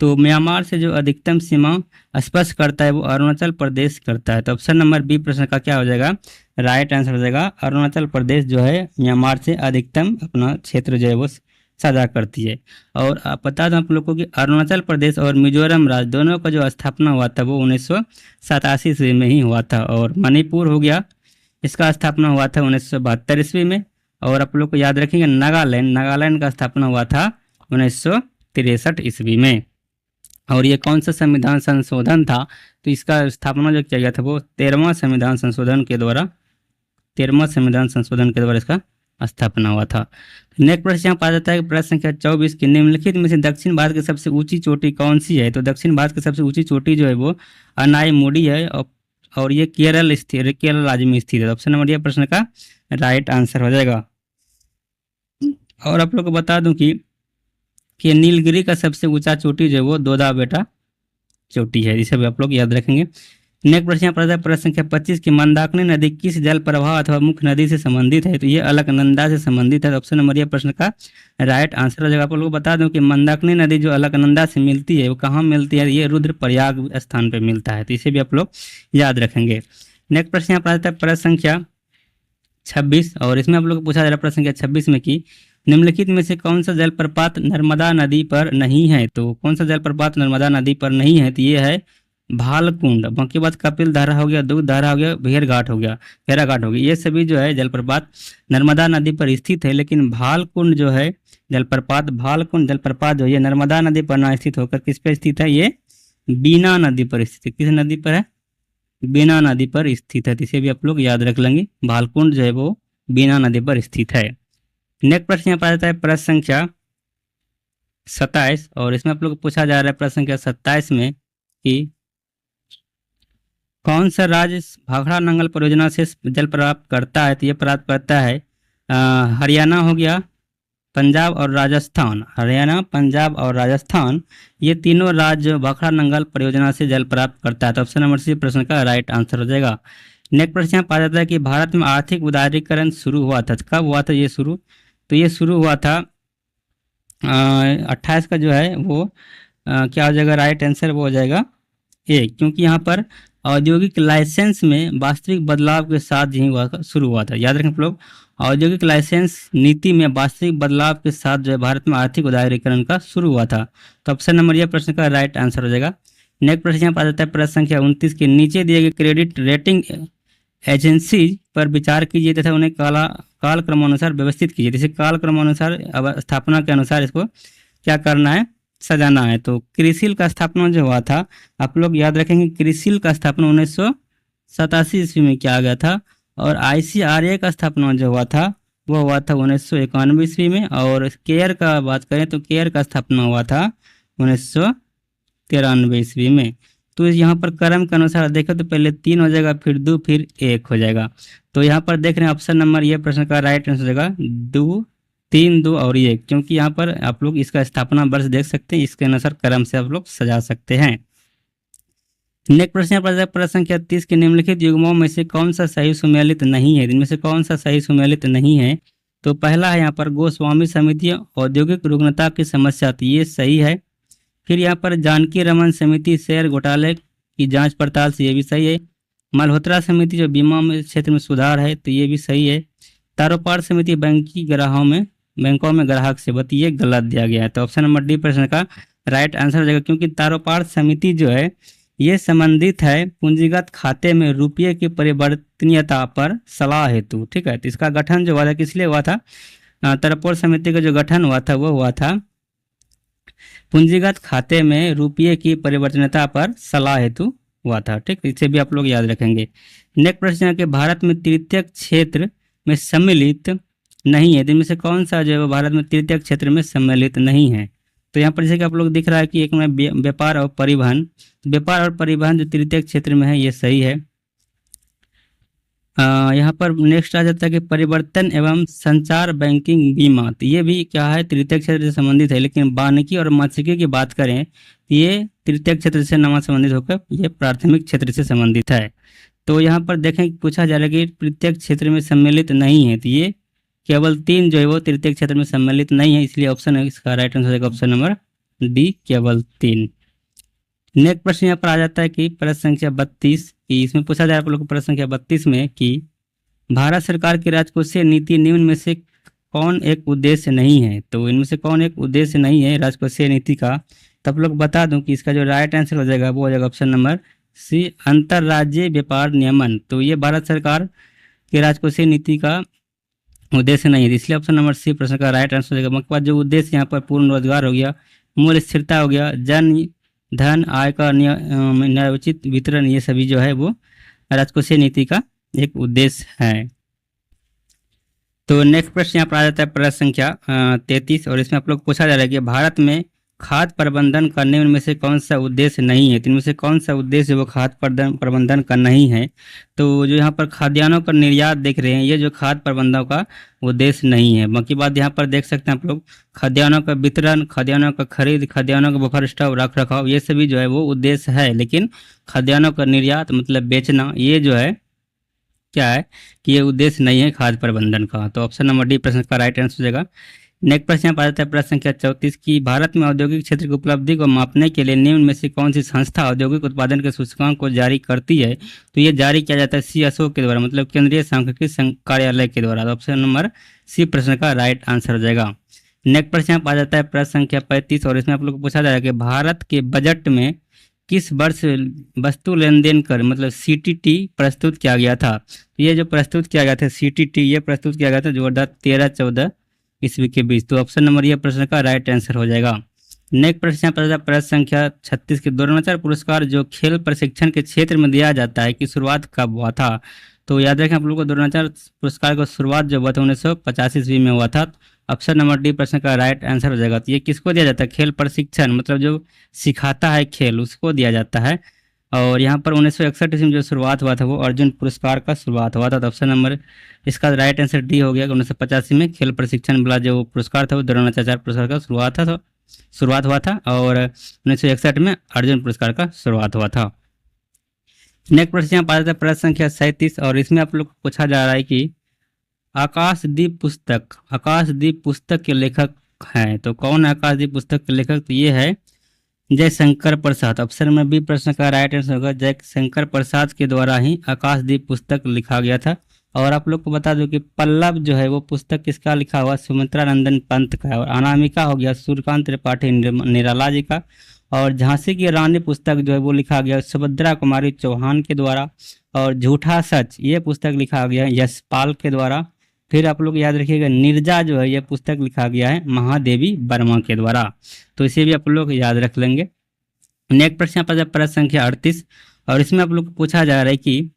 तो म्यांमार से जो अधिकतम सीमा स्पर्श करता है वो अरुणाचल प्रदेश करता है। तो ऑप्शन नंबर बी प्रश्न का क्या हो जाएगा? राइट आंसर हो जाएगा अरुणाचल प्रदेश जो है म्यांमार से अधिकतम अपना क्षेत्र जो है वो साझा करती है। और आप बता दें आप लोग को कि अरुणाचल प्रदेश और मिजोरम राज्य दोनों का जो स्थापना हुआ था वो 1987 ईस्वी में ही हुआ था। और मणिपुर हो गया, इसका स्थापना हुआ था 1972 ईस्वी में। और आप लोग को याद रखेंगे नागालैंड, नागालैंड का स्थापना हुआ था 1963 ईस्वी में। और ये कौन सा संविधान संशोधन था, तो इसका स्थापना जो किया गया था वो 13वां संविधान संशोधन के द्वारा, 13वां संविधान संशोधन के द्वारा इसका स्थापना हुआ था। नेक्स्ट प्रश्न यहाँ पाया जाता है कि प्रश्न संख्या 24 की निम्नलिखित में से दक्षिण भारत की सबसे ऊंची चोटी कौन सी है। तो दक्षिण भारत की सबसे ऊंची चोटी जो है वो अनाईमुडी है, और ये केरल स्थित, केरल राज्य में स्थित है। ऑप्शन नंबर ये प्रश्न का राइट आंसर हो जाएगा। और आप लोग को बता दूं कि नीलगिरी का सबसे ऊंचा चोटी जो है वो दोदा बेटा चोटी है, इसे भी आप लोग याद रखेंगे। नेक्स्ट प्रश्न यहाँ पर प्रश्न संख्या 25 की मंदाकिनी नदी किस जल प्रवाह अथवा मुख्य नदी से संबंधित है। तो ये अलकनंदा से संबंधित है। ऑप्शन नंबर ये प्रश्न का राइट आंसर हो जाएगा। आप लोग को बता दूं कि मंदाकिनी नदी जो अलकनंदा से मिलती है वो कहाँ मिलती है, ये रुद्रप्रयाग स्थान पर मिलता है, तो इसे भी आप लोग याद रखेंगे। नेक्स्ट प्रश्न यहाँ पर प्रश्न संख्या 26, और इसमें आप लोग को पूछा जा रहा है प्रश्न संख्या 26 में कि निम्नलिखित में से कौन सा जलप्रपात नर्मदा नदी पर नहीं है। तो कौन सा जलप्रपात नर्मदा नदी पर नहीं है, तो ये है भालकुंड। बाकी बात कपिल धारा हो गया, दूध धारा हो गया, भेड़घाट हो गया, भेड़ाघाट हो गया, ये सभी जो है जलप्रपात नर्मदा नदी पर स्थित है। लेकिन भालकुंड जो है जलप्रपात, भालकुंड जलप्रपात जो है नर्मदा नदी पर ना स्थित होकर किस पे स्थित है, ये बीना नदी पर स्थित है। किस नदी पर है, बीना नदी पर स्थित है, इसे भी आप लोग याद रख लेंगे। भालकुंड जो है वो बीना नदी पर स्थित है। नेक्स्ट प्रश्न यहाँ पर आता है प्रश्न संख्या 27, और इसमें आप लोग को पूछा जा रहा है प्रश्न संख्या 27 में कि कौन सा राज्य भाखड़ा नंगल परियोजना से जल प्राप्त करता है। तो ये प्राप्त करता है हरियाणा हो गया, पंजाब और राजस्थान। हरियाणा, पंजाब और राजस्थान, ये तीनों राज्य भाखड़ा नंगल परियोजना से जल प्राप्त करता है। तो ऑप्शन नंबर सी प्रश्न का राइट आंसर हो जाएगा। नेक्स्ट प्रश्न यहाँ पाया जाता है कि भारत में आर्थिक उदारीकरण शुरू हुआ था, कब हुआ था ये शुरू, तो ये शुरू हुआ था 28 का जो है वो क्या हो जाएगा, राइट आंसर वो हो जाएगा ए, क्योंकि यहाँ पर औद्योगिक लाइसेंस में वास्तविक बदलाव के साथ ही शुरू हुआ था। याद रखें आप लोग, औद्योगिक लाइसेंस नीति में वास्तविक बदलाव के साथ जो है भारत में आर्थिक उदारीकरण का शुरू हुआ था। तो ऑप्शन नंबर यह प्रश्न का राइट आंसर हो जाएगा। नेक्स्ट प्रश्न यहाँ पर आ जाता है प्रश्न संख्या 29 के नीचे दिए गए क्रेडिट रेटिंग एजेंसी पर विचार कीजिए तथा उन्हें काल क्रमानुसार व्यवस्थित कीजिए। जैसे काल क्रमानुसार स्थापना के अनुसार इसको क्या करना है, सजाना है। तो क्रिसिल का स्थापना जो हुआ था, आप लोग याद रखेंगे, क्रिसिल का स्थापना 1987 ईस्वी में किया गया था। और ICRA का स्थापना जो हुआ था वो हुआ था 1991 ईस्वी में। और केयर का बात करें तो केयर का स्थापना हुआ था 1993 ईस्वी में। तो यहाँ पर क्रम के अनुसार देखें तो पहले 3 हो जाएगा, फिर 2, फिर 1 हो जाएगा। तो यहाँ पर देख रहे हैं ऑप्शन नंबर ये प्रश्न का राइट आंसर हो जाएगा 2, 3, 2 और 1, क्योंकि यहाँ पर आप लोग इसका स्थापना वर्ष देख सकते हैं, इसके अनुसार क्रम से आप लोग सजा सकते हैं। नेक्स्ट प्रश्न पर प्रश्न संख्या 30 के निम्नलिखित युग्मों में से कौन सा सही सुमेलित नहीं है। इनमें से कौन सा सही सुमेलित नहीं है, तो पहला है यहाँ पर गोस्वामी समिति औद्योगिक रुग्णता की समस्या, तो ये सही है। फिर यहाँ पर जानकी रमन समिति शेयर घोटाले की जांच पड़ताल से, ये भी सही है। मल्होत्रा समिति जो बीमा में क्षेत्र में सुधार है, तो ये भी सही है। तारोपार समिति बैंकों में ग्राहक सेवा, ये गलत दिया गया है। तो ऑप्शन नंबर डी प्रश्न का राइट आंसर हो जाएगा, क्योंकि तारोपार समिति जो है ये संबंधित है पूंजीगत खाते में रुपये की परिवर्तनीयता पर सलाह हेतु। ठीक है, तो इसका गठन जो हुआ था किस लिए हुआ था, तारोपार समिति का जो गठन हुआ था वो हुआ था पूंजीगत खाते में रुपये की परिवर्तनीयता पर सलाह हेतु हुआ था। ठीक, इसे भी आप लोग याद रखेंगे। नेक्स्ट प्रश्न है कि भारत में तृतीयक क्षेत्र में सम्मिलित नहीं है, इनमें से कौन सा जो है भारत में तृतीयक क्षेत्र में सम्मिलित नहीं है। तो यहाँ पर जैसे कि आप लोग दिख रहा है कि एक में व्यापार और परिवहन, व्यापार और परिवहन जो तृतीयक क्षेत्र में है ये सही है। यहाँ पर नेक्स्ट आ जाता है कि परिवर्तन एवं संचार बैंकिंग बीमा, तो ये भी क्या है, तृतीय क्षेत्र से संबंधित है। लेकिन वानिकी और मत्स्यिकी की बात करें तो ये तृतीय क्षेत्र से न संबंधित होकर ये प्राथमिक क्षेत्र से संबंधित है। तो यहाँ पर देखें पूछा जा रहा है कि तृतीय क्षेत्र में सम्मिलित नहीं है, तो ये केवल 3 जो है वो तृतीय क्षेत्र में सम्मिलित नहीं है, इसलिए ऑप्शन है इसका राइट आंसर है ऑप्शन नंबर डी, केवल 3। नेक्स्ट प्रश्न यहाँ पर आ जाता है कि प्रश्न संख्या 32 की, इसमें पूछा जा रहा है आप लोग को प्रश्न संख्या 32 में कि भारत सरकार की राजकोषीय नीति निम्न में से कौन एक उद्देश्य नहीं है? तो इनमें से कौन एक उद्देश्य नहीं है राजकोषीय नीति का? तब लोग बता दूं कि इसका जो राइट आंसर हो जाएगा वो हो जाएगा ऑप्शन नंबर सी, अंतर्राज्यीय व्यापार नियमन। तो ये भारत सरकार की राजकोषीय नीति का उद्देश्य नहीं है, इसलिए ऑप्शन नंबर सी प्रश्न का राइट आंसर हो जाएगा। उसके बाद जो उद्देश्य यहाँ पर पूर्ण रोजगार हो गया, मूल्य स्थिरता हो गया, जन धन आय का न्यायोचित वितरण, ये सभी जो है वो राजकोषीय नीति का एक उद्देश्य है। तो नेक्स्ट प्रश्न यहाँ पर आ जाता है प्रश्न संख्या 33, और इसमें आप लोग पूछा जा रहा है कि भारत में खाद्य प्रबंधन का निम्न में से कौन सा उद्देश्य नहीं है? तो इनमें से कौन सा उद्देश्य वो खाद्य प्रबंधन का नहीं है? तो जो यहाँ पर खाद्यान्नों का निर्यात देख रहे हैं, ये जो खाद्य प्रबंधन का उद्देश्य नहीं है। बाकी बात यहाँ पर देख सकते हैं आप लोग, खाद्यान्नों का वितरण, खाद्यान्नों का खरीद, खाद्यान्नों का बफर स्टॉक, रख रखाव, ये सभी जो है वो उद्देश्य है। लेकिन खाद्यान्नों का निर्यात मतलब बेचना, ये जो है क्या है कि ये उद्देश्य नहीं है खाद्य प्रबंधन का। तो ऑप्शन नंबर डी प्रश्न का राइट आंसर हो जाएगा। नेक्स्ट प्रश्न यहाँ पर आता है प्रश्न संख्या 34 की भारत में औद्योगिक क्षेत्र की उपलब्धि को मापने के लिए निम्न में से कौन सी संस्था औद्योगिक उत्पादन के सूचकांक को जारी करती है? तो ये जारी किया जाता है CSO के द्वारा, मतलब केंद्रीय सांख्यिकी कार्यालय के द्वारा। तो ऑप्शन नंबर सी प्रश्न का राइट आंसर हो जाएगा। नेक्स्ट प्रश्न यहाँ पर आ जाता है प्रश्न संख्या 35, और इसमें आप लोग को पूछा जाएगा कि भारत के बजट में किस वर्ष वस्तु लेन देन कर मतलब CTT प्रस्तुत किया गया था? ये जो प्रस्तुत किया गया था CTT, ये प्रस्तुत किया गया था 2013-14 ईस्वी के बीच। तो ऑप्शन नंबर ये प्रश्न का राइट आंसर हो जाएगा। नेक्स्ट प्रश्न पर प्रश्न संख्या 36 के द्रोणाचार्य पुरस्कार जो खेल प्रशिक्षण के क्षेत्र में दिया जाता है की शुरुआत कब हुआ था? तो याद रखें आप लोग को, द्रोणाचार्य पुरस्कार का शुरुआत जो हुआ था 1985 ईस्वी में हुआ था। ऑप्शन नंबर डी प्रश्न का राइट आंसर हो जाएगा। तो ये किसको दिया जाता है? खेल प्रशिक्षण मतलब जो सिखाता है खेल, उसको दिया जाता है। और यहाँ पर 1961 ईस्वी में जो शुरुआत हुआ था वो अर्जुन पुरस्कार का शुरुआत हुआ था। तो ऑप्शन नंबर इसका राइट आंसर डी हो गया। 1985 में खेल प्रशिक्षण वाला जो पुरस्कार था वो द्रोणाचार्य पुरस्कार का शुरुआत हुआ था, और 1961 में अर्जुन पुरस्कार का शुरुआत हुआ था। नेक्स्ट प्रश्न यहाँ पाया था प्रश्न संख्या 37, और इसमें आप लोग को पूछा जा रहा है कि आकाशदीप पुस्तक के लेखक हैं। तो कौन है आकाशदीप पुस्तक के लेखक? तो ये है Jaishankar Prasad. Option number B प्रश्न का राइट आंसर होगा। जयशंकर प्रसाद के द्वारा ही आकाशदीप पुस्तक लिखा गया था। और आप लोग को बता दो कि पल्लव जो है वो पुस्तक किसका लिखा हुआ? सुमित्रा नंदन पंत का है। और अनामिका हो गया सूर्यकांत त्रिपाठी निराला जी का। और झांसी की रानी पुस्तक जो है वो लिखा गया सुभद्रा कुमारी चौहान के द्वारा। और झूठा सच ये पुस्तक लिखा गया यशपाल के द्वारा। फिर आप लोग याद रखिएगा निर्जा जो है यह पुस्तक लिखा गया है महादेवी वर्मा के द्वारा। तो इसे भी आप लोग याद रख लेंगे। नेक्स्ट प्रश्न पर प्रश्न संख्या 38, और इसमें आप लोग को पूछा जा रहा है कि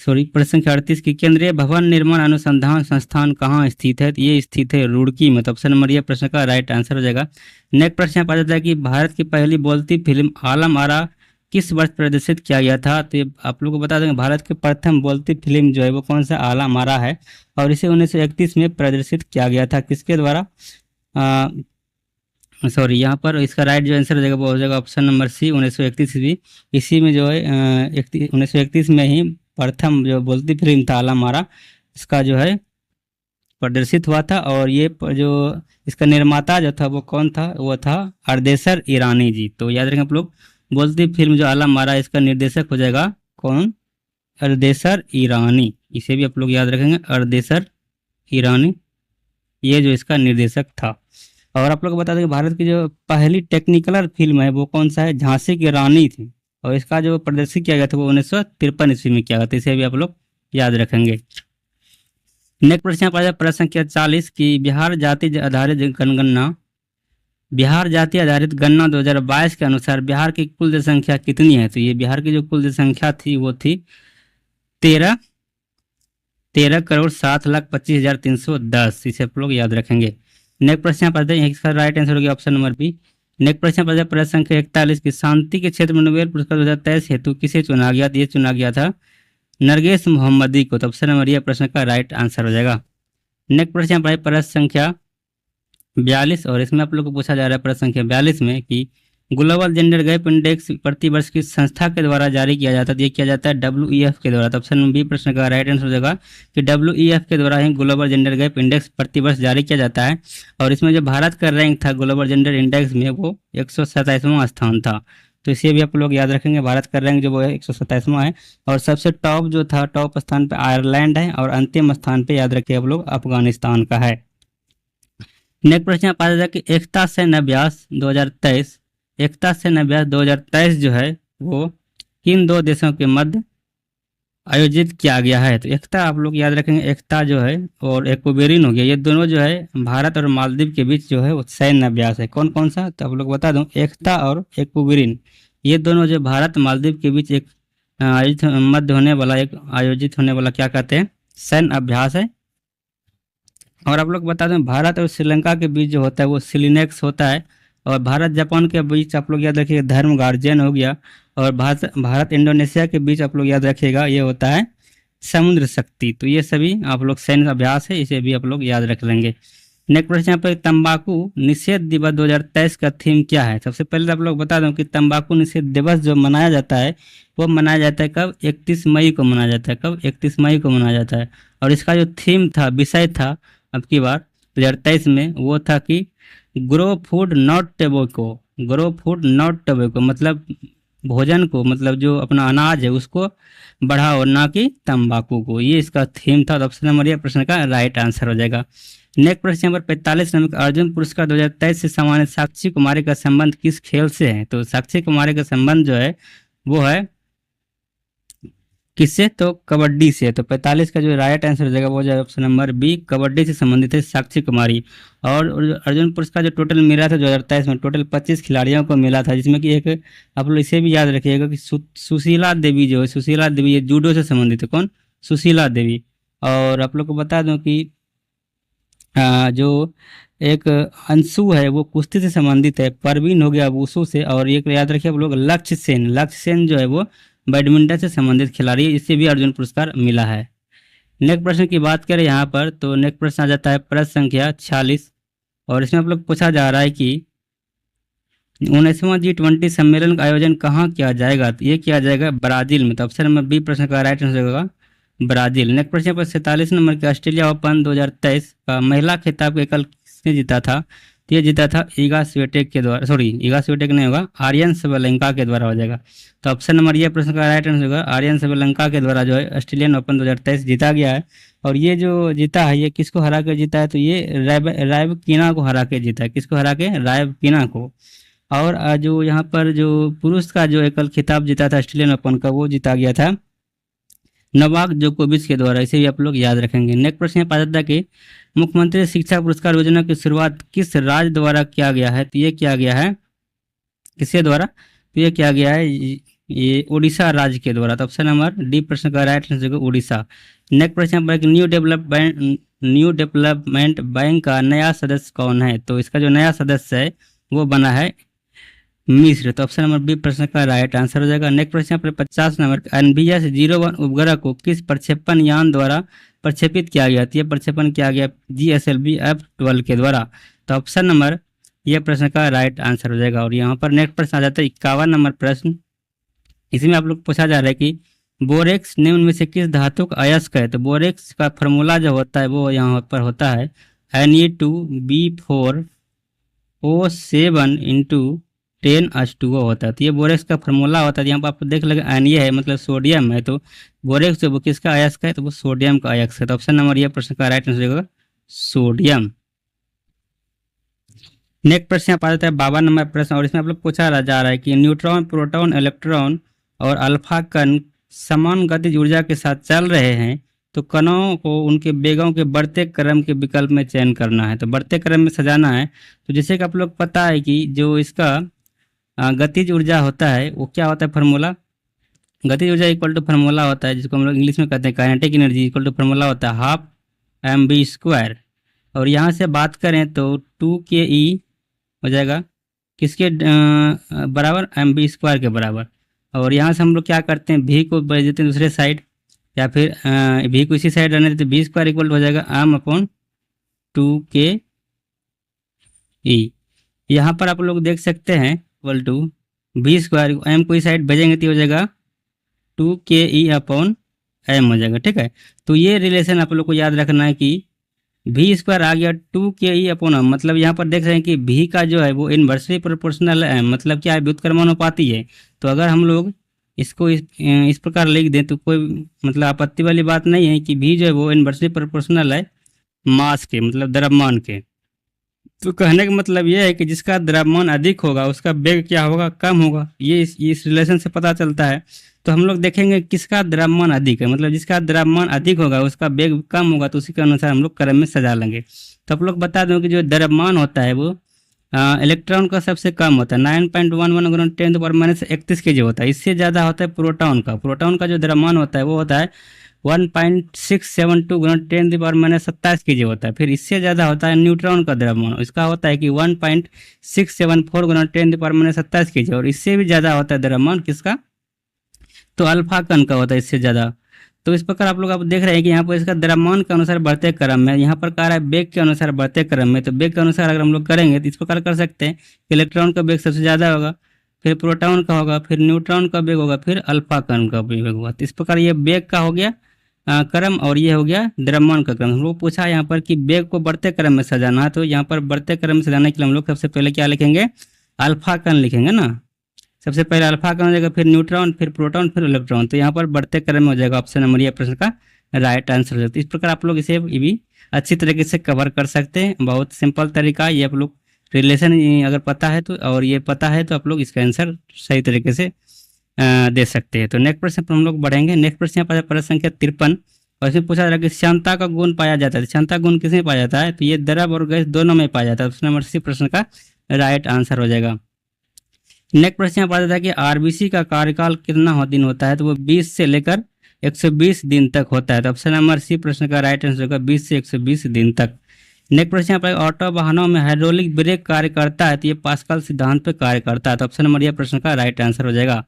प्रश्न संख्या 38 की केंद्रीय भवन निर्माण अनुसंधान संस्थान कहाँ स्थित है? तो ये स्थित है रुड़की में। तो ऑप्शन नंबर ये प्रश्न का राइट आंसर हो जाएगा। नेक्स्ट प्रश्न पर जाता है कि भारत की पहली बोलती फिल्म आलम आरा किस वर्ष प्रदर्शित किया गया था? तो आप लोग को बता देंगे भारत की प्रथम बोलती फिल्म जो है वो कौन सा? आलम आरा है। और इसे 1931 में प्रदर्शित किया गया था। किसके द्वारा? यहाँ पर इसका राइट जो आंसर हो जाएगा वो हो जाएगा ऑप्शन नंबर सी 1931 ईस्वी। इसी में जो है 1931 में ही प्रथम जो बोलती फिल्म था आलम आरा, इसका जो है प्रदर्शित हुआ था। और ये जो इसका निर्माता जो था वो कौन था? वो था अर्देसर ईरानी जी। तो याद रखें आप लोग, बोलती फिल्म जो आलम आरा इसका निर्देशक हो जाएगा कौन? अर्देसर ईरानी। इसे भी आप लोग याद रखेंगे, अर्देसर ईरानी ये जो इसका निर्देशक था। और आप लोग को बता दें भारत की जो पहली टेक्निकलर फिल्म है वो कौन सा है? झांसी की रानी थी। और इसका जो प्रदर्शित किया गया था वो 1953 ईस्वी में किया गया था। इसे भी आप लोग याद रखेंगे। नेक्स्ट प्रश्न पर प्रश्न संख्या 40 की बिहार जाति आधारित गणना 2022 के अनुसार बिहार की कुल जनसंख्या कितनी है? तो ये बिहार की जो कुल जनसंख्या थी वो थी 13,07,25,310। इसे आप लोग याद रखेंगे। नेक्स्ट प्रश्न पर इसका राइट आंसर हो गया ऑप्शन नंबर बी। नेक्स्ट प्रश्न पर प्रश्न संख्या 41 की शांति के क्षेत्र में नोबेल पुरस्कार 2023 हेतु किसे चुना गया? ये चुना गया था नरगिस मोहम्मदी को। तो ऑप्शन नंबर ये प्रश्न का राइट आंसर हो जाएगा। नेक्स्ट प्रश्न पर प्रश्न संख्या 42, और इसमें आप लोग को पूछा जा रहा है प्रश्न संख्या 42 में कि ग्लोबल जेंडर गैप इंडेक्स प्रतिवर्ष किस संस्था के द्वारा जारी किया जाता है? ये किया जाता है WEF के द्वारा। तो ऑप्शन नंबर बी प्रश्न का राइट आंसर हो जाएगा कि WEF के द्वारा ही ग्लोबल जेंडर गैप इंडेक्स प्रतिवर्ष जारी किया जाता है। और इसमें जो भारत का रैंक था ग्लोबल जेंडर इंडेक्स में वो 127वां स्थान था। तो इसे भी आप लोग याद रखेंगे, भारत का रैंक जो वो है 127वां है। और सबसे टॉप जो था, टॉप स्थान पे आयरलैंड है, और अंतिम स्थान पे याद रखिए आप लोग अफगानिस्तान का है। नेक्स्ट प्रश्न आप आ कि एकता सैन्य अभ्यास 2023, एकता सैन्य अभ्यास 2023 जो है वो किन दो देशों के मध्य आयोजित किया गया है? तो एकता आप लोग याद रखेंगे, एकता जो है और एक्वेरिन हो गया, ये दोनों जो है भारत और मालदीव के बीच जो है वो सैन्य अभ्यास है। कौन कौन सा? तो आप लोग बता दूं, एकता और एक्वेरिन, ये दोनों जो भारत मालदीव के बीच एक आयोजित मध्य होने वाला एक आयोजित होने वाला क्या कहते हैं? सैन्य अभ्यास है। और आप लोग बता दें, भारत और श्रीलंका के बीच जो होता है वो सिलिनेक्स होता है। और भारत जापान के बीच आप लोग याद रखिएगा धर्म गार्जियन हो गया। और भारत भारत इंडोनेशिया के बीच आप लोग याद रखिएगा ये होता है समुद्र शक्ति। तो ये सभी आप लोग सैन्य अभ्यास है, इसे भी आप लोग याद रख लेंगे। नेक्स्ट प्रश्न यहाँ पर, तंबाकू निषेध दिवस 2023 का थीम क्या है? सबसे पहले तो आप लोग बता दूं कि तंबाकू निषेध दिवस जो मनाया जाता है वो मनाया जाता है कब? 31 मई को मनाया जाता है। कब? 31 मई को मनाया जाता है। और इसका जो थीम था, विषय था अब की बार 2023 में, वो था कि grow food not tobacco. Grow food not tobacco मतलब भोजन को, मतलब जो अपना अनाज है उसको बढ़ाओ, ना कि तंबाकू को। ये इसका थीम था। तो ऑप्शन नंबर ये प्रश्न का राइट आंसर हो जाएगा। नेक्स्ट प्रश्न नंबर 45 नंबर, अर्जुन पुरस्कार 2023 से सम्मानित साक्षी कुमारी का संबंध किस खेल से है? तो साक्षी कुमारी का संबंध जो है वो है किससे? तो कबड्डी से। तो 45 का जो राइट आंसर हो जाएगा वो जाएगा ऑप्शन नंबर बी, कबड्डी से संबंधित है साक्षी कुमारी। और अर्जुन पुरस्कार जो टोटल मिला था 2023 में, टोटल 25 खिलाड़ियों को मिला था, जिसमें कि एक आप लोग इसे भी याद रखिएगा कि सुशीला देवी जो है, सुशीला देवी ये जूडो से संबंधित है। कौन? सुशीला देवी। और आप लोग को बता दूं कि जो एक अंशु है वो कुश्ती से संबंधित है, परवीन हो गया वुशु से। और एक याद रखिए आप लोग, लक्ष्य सेन, लक्ष्य सेन जो है वो बैडमिंटन से संबंधित खिलाड़ी है, इससे भी अर्जुन पुरस्कार मिला है। नेक्स्ट प्रश्न की बात करें यहाँ पर, तो नेक्स्ट प्रश्न आ जाता है प्रश्न संख्या 46। और इसमें आप लोग पूछा जा रहा है कि 19वां G20 सम्मेलन का आयोजन कहाँ किया जाएगा? तो ये किया जाएगा ब्राजील में। तो ऑप्शन नंबर बी प्रश्न का राइट आंसर होगा ब्राजील। नेक्स्ट प्रश्न पर 47 नंबर के, ऑस्ट्रेलिया ओपन 2023 का महिला खिताब के कल किसने जीता था? तो ये जीता था ईगा स्वियाटेक के द्वारा, सॉरी ईगा स्वियाटेक नहीं होगा, आर्यन सबलंका के द्वारा हो जाएगा। तो ऑप्शन नंबर ये प्रश्न का राइट आंसर होगा आर्यन सबलंका के द्वारा जो है ऑस्ट्रेलियन ओपन 2023 जीता गया है। और ये जो जीता है ये किसको हरा के जीता है? तो ये रायबकीना को हरा के जीता है। किसको हरा के? रायबकीना को। और जो यहाँ पर जो पुरुष का जो एकल खिताब जीता था ऑस्ट्रेलियन ओपन का, वो जीता गया था नोवाक जोकोविच के द्वारा। इसे भी आप लोग याद रखेंगे। नेक्स्ट प्रश्न है पात्रता के, मुख्यमंत्री शिक्षा पुरस्कार योजना की शुरुआत किस राज्य द्वारा किया गया है? तो ये किया गया है किसके द्वारा? तो ये किया गया है ये उड़ीसा राज्य के द्वारा। तो ऑप्शन नंबर डी प्रश्न का राइट आंसर होगा उड़ीसा। नेक्स्ट प्रश्न पर, न्यू डेवलपमेंट बैंक का नया सदस्य कौन है? तो इसका जो नया सदस्य है वो बना है मिस्र। तो ऑप्शन नंबर बी प्रश्न का राइट आंसर हो जाएगा। नेक्स्ट प्रश्न पर 50 नंबर, NVS-01 उपग्रह को किस प्रक्षेपण यान द्वारा प्रक्षेपित किया गया? तो यह प्रक्षेपण किया गया GSLV F12 के द्वारा। तो ऑप्शन नंबर यह प्रश्न का राइट आंसर हो जाएगा। और यहाँ पर नेक्स्ट प्रश्न आ जाता है 51 नंबर प्रश्न। इसमें आप लोग पूछा जा रहा है कि बोरेक्स निम्न में से किस धातु का अयस्क है? तो बोरेक्स का फॉर्मूला जो होता है वो यहाँ पर होता है Ne2B4O7 इंटू 10H2O होता है। तो ये बोरेक्स का फॉर्मूला होता है। यहाँ पर आप देख लगे Na है मतलब सोडियम है, तो बोरेक्स जो वो किसका अयस्क है? तो वो सोडियम का अयस्क है। तो ऑप्शन नंबर ये प्रश्न का राइट आंसर होगा सोडियम। नेक्स्ट प्रश्न यहाँ पर आता है 52 नंबर प्रश्न। और इसमें आप लोग पूछा जा रहा है कि न्यूट्रॉन, प्रोटॉन, इलेक्ट्रॉन और अल्फा कण समान गतिज ऊर्जा के साथ चल रहे हैं, तो कणों को उनके वेगों के बढ़ते क्रम के विकल्प में चयन करना है। तो बढ़ते क्रम में सजाना है। तो जैसे कि आप लोग पता है कि जो इसका गतिज ऊर्जा होता है वो क्या होता है फॉर्मूला? गतिज ऊर्जा इक्वल टू फार्मूला होता है जिसको हम लोग इंग्लिश में कहते हैं kinetic energy equal to formula होता है हाफ mv²। और यहाँ से बात करें तो 2ke हो जाएगा किसके बराबर? mv² के बराबर। और यहाँ से हम लोग क्या करते हैं, v को भेज देते हैं दूसरे साइड, या फिर v को इसी साइड रहने देते, v² इक्वल हो जाएगा m/2ke। यहाँ पर आप लोग देख सकते हैं इक्वल टू v², m को इस साइड भेजेंगे तो हो जाएगा 2ke/m हो जाएगा। ठीक है, तो ये रिलेशन आप लोग को याद रखना है कि v² आ गया 2ke/m, मतलब यहाँ पर देख रहे हैं कि v का जो है वो इन्वर्सली प्रोपोर्शनल है, मतलब क्या है, व्युत्क्रमानुपाती है। तो अगर हम लोग इसको इस प्रकार लिख दें तो कोई मतलब आपत्ति वाली बात नहीं है कि v जो है वो इन्वर्सली प्रोपोर्शनल है मास के, मतलब द्रव्यमान के। तो कहने का मतलब ये है कि जिसका द्रव्यमान अधिक होगा उसका वेग क्या होगा, कम होगा। ये इस रिलेशन से पता चलता है। तो हम लोग देखेंगे किसका द्रव्यमान अधिक है, मतलब जिसका द्रव्यमान अधिक होगा उसका वेग कम होगा, तो उसी के अनुसार हम लोग क्रम में सजा लेंगे। तो आप लोग बता दो कि जो द्रव्यमान होता है वो इलेक्ट्रॉन का सबसे कम होता है 9.11 गुणन 10⁻31 kg होता है। इससे ज़्यादा होता है प्रोटॉन का। प्रोटॉन का जो द्रव्यमान होता है वो होता है 1.672 गुणन 10⁻27 kg होता है। फिर इससे ज़्यादा होता है न्यूट्रॉन का द्रव्यमान, इसका होता है कि 1.674 गुणन 10⁻27 kg। और इससे भी ज़्यादा होता है द्रव्यमान किसका, तो अल्फा कण का होता है इससे ज़्यादा। तो इस प्रकार आप लोग आप देख रहे हैं कि यहाँ पर इसका द्रव्यमान के अनुसार बढ़ते क्रम में, यहाँ पर कह रहा है वेग के अनुसार बढ़ते क्रम में। तो वेग के अनुसार अगर हम लोग करेंगे तो इस प्रकार कर सकते हैं कि इलेक्ट्रॉन का वेग सबसे ज़्यादा होगा, फिर प्रोटॉन का होगा, फिर न्यूट्रॉन का वेग होगा, फिर अल्फा कण का वेग होगा। तो इस प्रकार ये वेग का हो गया क्रम, और ये हो गया द्रव्यमान का क्रम। हम लोग पूछा यहाँ पर कि वेग को बढ़ते क्रम में सजाना, तो यहाँ पर बढ़ते क्रम में सजाने के लिए हम लोग सबसे पहले क्या लिखेंगे, अल्फा कण लिखेंगे ना। सबसे पहले अल्फा कण हो जाएगा, फिर न्यूट्रॉन, फिर प्रोटॉन, फिर इलेक्ट्रॉन। तो यहाँ पर बढ़ते क्रम में हो जाएगा ऑप्शन नंबर ये प्रश्न का राइट आंसर हो जाता है। इस प्रकार आप लोग इसे भी अच्छी तरीके से कवर कर सकते हैं। बहुत सिंपल तरीका है ये। आप लोग रिलेशन अगर पता है तो, और ये पता है तो आप लोग इसका आंसर सही तरीके से दे सकते हैं। तो नेक्स्ट प्रश्न पर हम लोग बढ़ेंगे। नेक्स्ट प्रश्न यहाँ पर प्रश्न संख्या 53, और इसमें पूछा जा रहा है कि क्षमता का गुण पाया जाता है। क्षमता गुण किसमें पाया जाता है, तो ये द्रव और गैस दोनों में पाया जाता है। ऑप्शन नंबर सी प्रश्न का राइट आंसर हो जाएगा। नेक्स्ट प्रश्न यहाँ पाया जाता है कि आरबीसी का कार्यकाल कितना दिन होता है, तो वो 20 से लेकर 120 दिन तक होता है। तो ऑप्शन नंबर सी प्रश्न का राइट आंसर होगा 20 से 120 दिन तक। नेक्स्ट प्रश्न यहाँ पर ऑटो वाहनों में हाइड्रोलिक ब्रेक कार्य करता है, तो ये पास्कल सिद्धांत पे कार्य करता है। तो ऑप्शन नंबर यह प्रश्न का राइट आंसर हो जाएगा।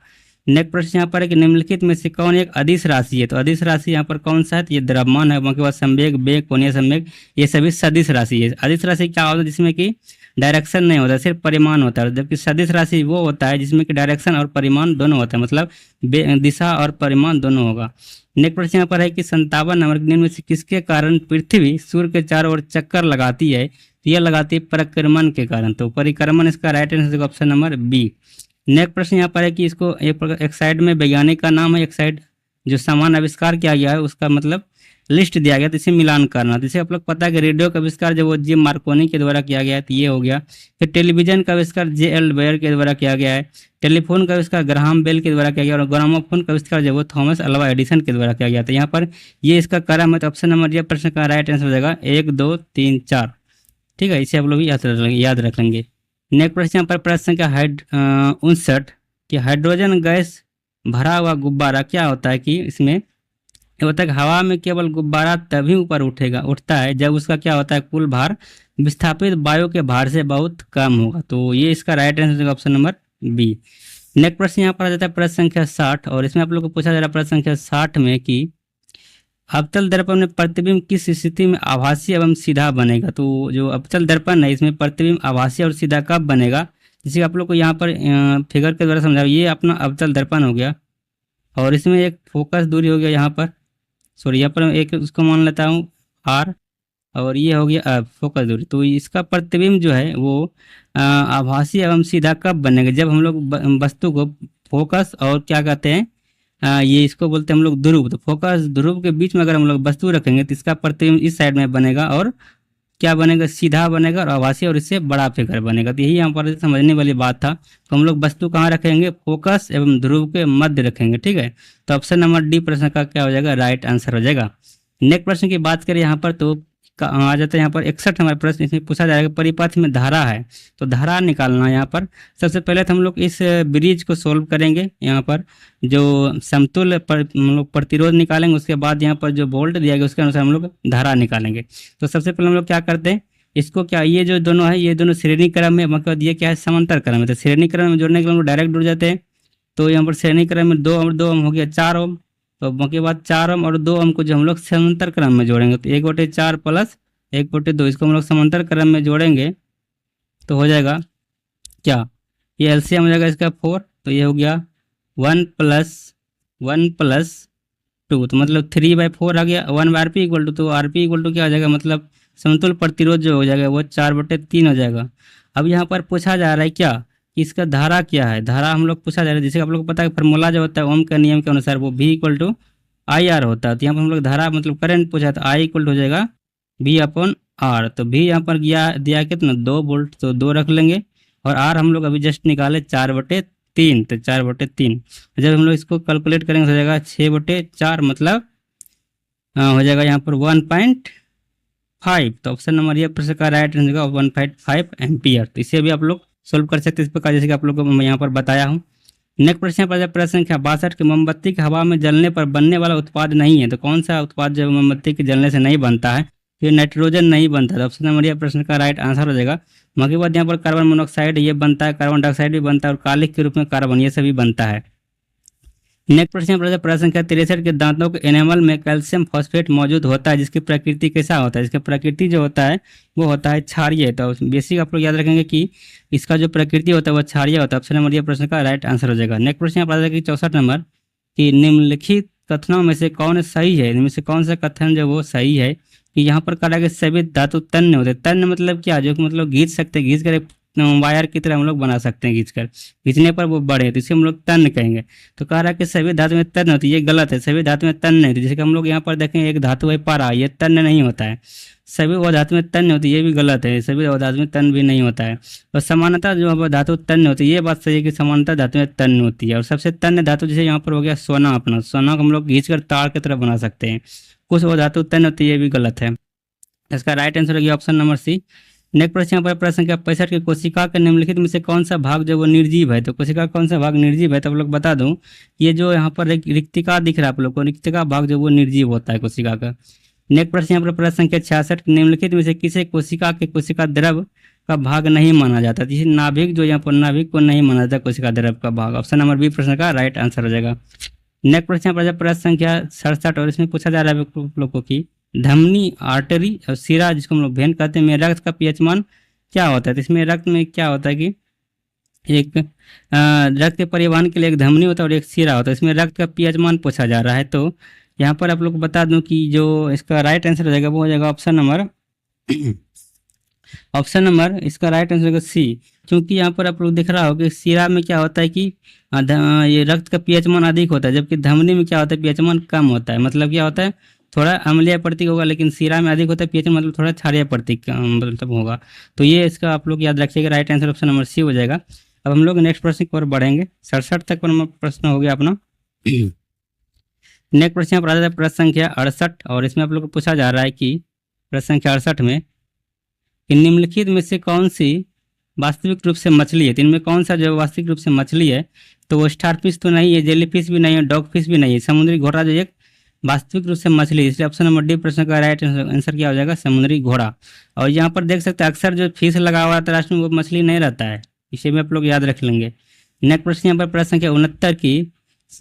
नेक्स्ट प्रश्न यहाँ पर है कि निम्नलिखित में से कौन एक अदिश राशि है, तो अदिश राशि यहाँ पर कौन सा है, तो ये द्रव्यमान है। उसके बाद संवेग, वेग, कोणीय संवेग, ये सभी सदिश राशि है। अदिश राशि क्या होता है, जिसमें कि डायरेक्शन नहीं होता, सिर्फ परिमाण होता है। जबकि सदिश राशि वो होता है जिसमें कि डायरेक्शन और परिमाण दोनों होता है, मतलब दिशा और परिमाण दोनों होगा। नेक्स्ट प्रश्न यहाँ पर है कि 57 नंबर निम्न में से किसके कारण पृथ्वी सूर्य के चारों ओर चक्कर लगाती है, तो यह लगाती है परिक्रमण के कारण। तो परिक्रमण इसका right answer option number B. Next प्रश्न यहाँ पर है कि इसको एक साइड में वैज्ञानिक का नाम है, एक साइड जो सामान आविष्कार किया गया है उसका मतलब लिस्ट दिया गया, तो इसे मिलान करना। जैसे आप लोग पता है कि रेडियो का आविष्कार जो वो जिम मार्कोनी के द्वारा किया गया है, तो ये हो गया। फिर टेलीविजन का आविष्कार JL बेयर के द्वारा किया गया है। टेलीफोन का आविष्कार ग्राहम बेल के द्वारा किया गया, और ग्रामोफोन का आविष्कार जो वो थॉमस अल्वा एडिसन के द्वारा किया गया था। यहाँ पर ये इसका क्रम है। तो ऑप्शन नंबर ये प्रश्न का राइट आंसर हो जाएगा 1 2 3 4। ठीक है, इसे आप लोग याद रख लेंगे। नेक्स्ट प्रश्न यहाँ पर प्रश्न का 59 कि हाइड्रोजन गैस भरा हुआ गुब्बारा क्या होता है, कि इसमें ये होता है कि हवा में केवल गुब्बारा तभी ऊपर उठता है जब उसका क्या होता है, कुल भार विस्थापित वायु के भार से बहुत कम होगा। तो ये इसका right answer option number B. Next प्रश्न यहाँ पर आ जाता है प्रश्न संख्या 60, और इसमें आप लोग को पूछा जा रहा है प्रश्न संख्या 60 में कि अवतल दर्पण में प्रतिबिंब किस स्थिति में आभासी एवं सीधा बनेगा। तो जो अवतल दर्पण है इसमें प्रतिबिंब आभासी और सीधा कब बनेगा, जिसे आप लोग को यहाँ पर फिगर के द्वारा समझा। ये अपना अवतल दर्पण हो गया, और इसमें एक फोकस दूरी हो गया यहाँ पर, सॉरी यहाँ पर एक उसको मान लेता हूँ R, और ये हो गया फोकस दूरी। तो इसका प्रतिबिंब जो है वो आभासी एवं सीधा कब बनेगा, जब हम लोग वस्तु को फोकस और क्या कहते हैं ये इसको बोलते हैं हम लोग ध्रुव। तो फोकस ध्रुव के बीच में अगर हम लोग वस्तु रखेंगे तो इसका प्रतिबिंब इस साइड में बनेगा, और क्या बनेगा, सीधा बनेगा और आभासी, और इससे बड़ा फिगर बनेगा। तो यही यहाँ पर समझने वाली बात था। तो हम लोग वस्तु कहाँ रखेंगे, फोकस एवं ध्रुव के मध्य रखेंगे। ठीक है, तो ऑप्शन नंबर डी प्रश्न का क्या हो जाएगा, राइट आंसर हो जाएगा। नेक्स्ट प्रश्न की बात करें यहाँ पर, तो आ जाता है यहाँ पर 61 हमारे प्रश्न। इसमें पूछा जाएगा परिपथ में धारा है, तो धारा निकालना। यहाँ पर सबसे पहले तो हम लोग इस ब्रिज को सोल्व करेंगे। यहाँ पर जो समतुल्य हम लोग प्रतिरोध निकालेंगे, उसके बाद यहाँ पर जो वोल्ट दिया गया उसके अनुसार हम लोग धारा निकालेंगे। तो सबसे पहले हम लोग क्या करते हैं, इसको क्या, ये जो दोनों है ये दोनों श्रेणी क्रम में, मतलब ये क्या है, समांतर क्रम है। तो श्रेणी क्रम में जोड़ने के लिए हम लोग डायरेक्ट जुड़ जाते हैं। तो यहाँ पर श्रेणी क्रम में 2 और 2 ओम हो गया 4 ओम। तो उसके बाद 4 ओम और 2 ओम को जो हम लोग समांतर क्रम में जोड़ेंगे, तो 1/4 प्लस 1/2 इसको हम लोग समांतर क्रम में जोड़ेंगे तो हो जाएगा क्या, ये एलसीएम हो जाएगा इसका 4। तो ये हो गया 1 + 1 + 2, तो मतलब 3/4 आ गया। 1/rp इक्वल टू, तो rp इक्वल टू क्या हो जाएगा, मतलब समतुल्य प्रतिरोध जो हो जाएगा वो 4/3 हो जाएगा। अब यहाँ पर पूछा जा रहा है क्या, कि इसका धारा क्या है। धारा हम लोग पूछा जा रहा है, जैसे आप लोग को पता है फार्मूला जो होता है ओम के नियम के अनुसार वो V = IR होता है। तो यहाँ पर हम लोग धारा मतलब करंट पूछा, तो I = हो जाएगा V/R आर, तो भी यहाँ पर दिया कितना 2 वोल्ट, तो 2 रख लेंगे। और आर हम लोग अभी जस्ट निकाले 4/3, तो 4/3 जब हम लोग इसको कैलकुलेट करेंगे तो हो जाएगा 6/4, मतलब हो जाएगा यहाँ पर 1.5। तो ऑप्शन नंबर ये प्रश्न का राइट आंसर होगा 1.5 एम्पियर। तो इसे भी आप लोग सोल्व कर सकते हैं इस प्रकार, जैसे कि आप लोग को मैं यहाँ पर बताया हूँ। नेक्स्ट प्रश्न पर प्रश्न संख्या 62 कि मोमबत्ती की हवा में जलने पर बनने वाला उत्पाद नहीं है, तो कौन सा उत्पाद जो मोमबत्ती के जलने से नहीं बनता है? ये नाइट्रोजन नहीं बनता। तो ऑप्शन नंबर ये प्रश्न का राइट आंसर हो जाएगा। बाकी बाद यहाँ पर कार्बन मोनोऑक्साइड ये बनता है, कार्बन डाइऑक्साइड भी बनता है, और कालिख के रूप में कार्बन, ये सभी बनता है। नेक्स्ट प्रश्न प्रश्न संख्या 63 के दांतों के एनामल में कैल्शियम फॉस्फेट मौजूद होता है, जिसकी प्रकृति कैसा होता है? इसका प्रकृति जो होता है वो होता है क्षारीय। तो बेसिक आप लोग याद रखेंगे कि इसका जो प्रकृति होता है वो क्षारीय होता है। ऑप्शन नंबर ये प्रश्न का राइट आंसर हो जाएगा। नेक्स्ट प्रश्न आप 64 नंबर कि निम्नलिखित कथनों में से कौन सही है? इनमें से कौन सा कथन जो वो सही है कि यहाँ पर कहा गया सभी धातु तन्य होते हैं। तन्य मतलब क्या? जो मतलब घींच सकते हैं, घींच कर वायर की तरह हम लोग बना सकते हैं, खींचने पर वो बड़े, तो इसे हम लोग तन्य कहेंगे। तो कह रहा है कि सभी धातु में तन्य होती है, ये गलत है। सभी धातु में तन्य नहीं होती। जैसे कि हम लोग यहाँ पर देखें एक धातु है पारा, ये तन्य नहीं होता है। सभी वो धातु में तन्य होती है, ये भी गलत है। सभी धातु में तन्य भी नहीं होता है। और समानता जो धातु तन्य होती है, ये बात सही है कि समानता धातु में तन्य होती है। और सबसे तन्य धातु जैसे यहाँ पर हो गया सोना, अपना सोना को हम लोग घींच कर तार की तरह बना सकते हैं। कुछ वो धातु तन्य होती है, ये भी गलत है। इसका राइट आंसर हो गया ऑप्शन नंबर सी। नेक्स्ट प्रश्न पर प्रश्न संख्या 65 की कोशिका के निम्नलिखित में से कौन सा भाग जो वो निर्जीव है? तो कोशिका का कौन सा भाग निर्जीव है? तो आप लोग बता दूं, ये जो यहाँ पर एक रिक्तिका दिख रहा है आप लोग को, रिक्तिका भाग जो वो निर्जीव होता है कोशिका का। नेक्स्ट प्रश्न यहाँ पर प्रश्न संख्या 66 निम्नलिखित में से किसे कोशिका के कोशिका द्रव का भाग नहीं माना जाता? जैसे नाभिक, जो यहाँ पर नाभिक को नहीं माना जाता कोशिका द्रव का भाग। ऑप्शन नंबर बी प्रश्न का राइट आंसर हो जाएगा। नेक्स्ट प्रश्न पर प्रश्न संख्या 67 और इसमें पूछा जा रहा है आप लोगों की धमनी, आर्टरी और सिरा, जिसको हम लोग वेन कहते हैं, में रक्त का पीएच मान क्या होता है? तो इसमें रक्त में क्या होता है कि एक रक्त के परिवहन के लिए एक धमनी होता है और एक सिरा होता है। इसमें रक्त का पीएच मान पूछा जा रहा है। तो यहाँ पर आप लोग को बता दूं कि जो इसका राइट आंसर हो जाएगा वो हो जाएगा ऑप्शन नंबर इसका राइट आंसर होगा सी। क्योंकि यहाँ पर आप लोग देख रहा हो कि सिरा में क्या होता है कि ये रक्त का पीएच मान अधिक होता है, जबकि धमनी में क्या होता है पीएच मान कम होता है। मतलब क्या होता है, थोड़ा अम्लीय प्रतीक होगा, लेकिन सीरा में अधिक होता है पीएच मतलब थोड़ा क्षारीय प्रतीक मतलब होगा। तो ये इसका आप लोग याद रखिएगा, right answer option number C हो जाएगा। अब हम लोग नेक्स्ट प्रश्न की ओर बढ़ेंगे। 67 तक प्रश्न हो गया अपना। नेक्स्ट प्रश्न पर आ जाता है प्रश्न संख्या 68 और इसमें आप लोग को पूछा जा रहा है कि प्रश्न संख्या 68 में कि निम्नलिखित में से कौन सी वास्तविक रूप से मछली है? तो इनमें कौन सा जो वास्तविक रूप से मछली है? तो वो स्टार फिश तो नहीं है, जेली फिश भी नहीं है, डॉग फिश भी नहीं है, समुद्री घोड़ा जो एक वास्तविक रूप से मछली। इसलिए ऑप्शन नंबर डी प्रश्न का राइट आंसर क्या हो जाएगा? समुद्री घोड़ा। और यहाँ पर देख सकते हैं अक्सर जो फिश लगा हुआ है राष्ट्र में वो मछली नहीं रहता है, इसे भी आप लोग याद रख लेंगे। नेक्स्ट प्रश्न यहाँ पर प्रश्न संख्या 69 की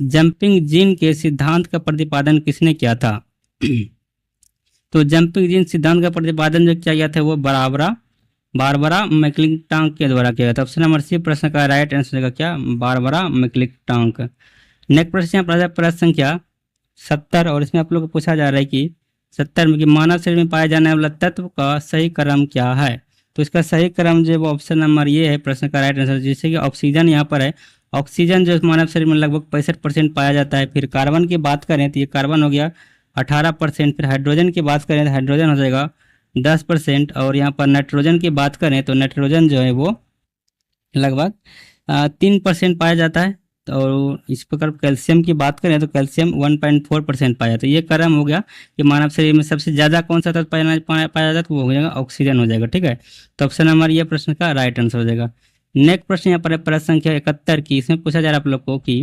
जंपिंग जीन के सिद्धांत का प्रतिपादन किसने किया था? तो जंपिंग जीन सिद्धांत का प्रतिपादन जो किया गया था वो बारबरा मैक्लिंटांक के द्वारा किया गया था। ऑप्शन नंबर सी प्रश्न का राइट आंसर का क्या? बारबरा मैक्लिंटांक। नेक्स्ट प्रश्न प्रश्न संख्या 70 और इसमें आप लोग को पूछा जा रहा है कि 70 में कि मानव शरीर में पाए जाने वाला तत्व का सही क्रम क्या है? तो इसका सही क्रम जो वो ऑप्शन नंबर ये है प्रश्न का राइट आंसर। जैसे कि ऑक्सीजन यहाँ पर है, ऑक्सीजन जो मानव शरीर में लगभग 65% पाया जाता है। फिर कार्बन की बात करें तो ये कार्बन हो गया 18%। फिर हाइड्रोजन की बात करें तो हाइड्रोजन हो जाएगा 10%। और यहाँ पर नाइट्रोजन की बात करें तो नाइट्रोजन जो है वो लगभग 3% पाया जाता है। और इस प्रकार कैल्शियम की बात करें तो कैल्शियम 1.4% पाया जाता है। ये क्रम हो गया कि मानव शरीर में सबसे ज़्यादा कौन सा तत्व पाया जाता है, तो वो हो जाएगा ऑक्सीजन हो जाएगा। ठीक है, तो ऑप्शन नंबर ये प्रश्न का राइट आंसर हो जाएगा। नेक्स्ट प्रश्न यहाँ पर है प्रश्न संख्या 71 की। इसमें पूछा जा रहा है आप लोग को कि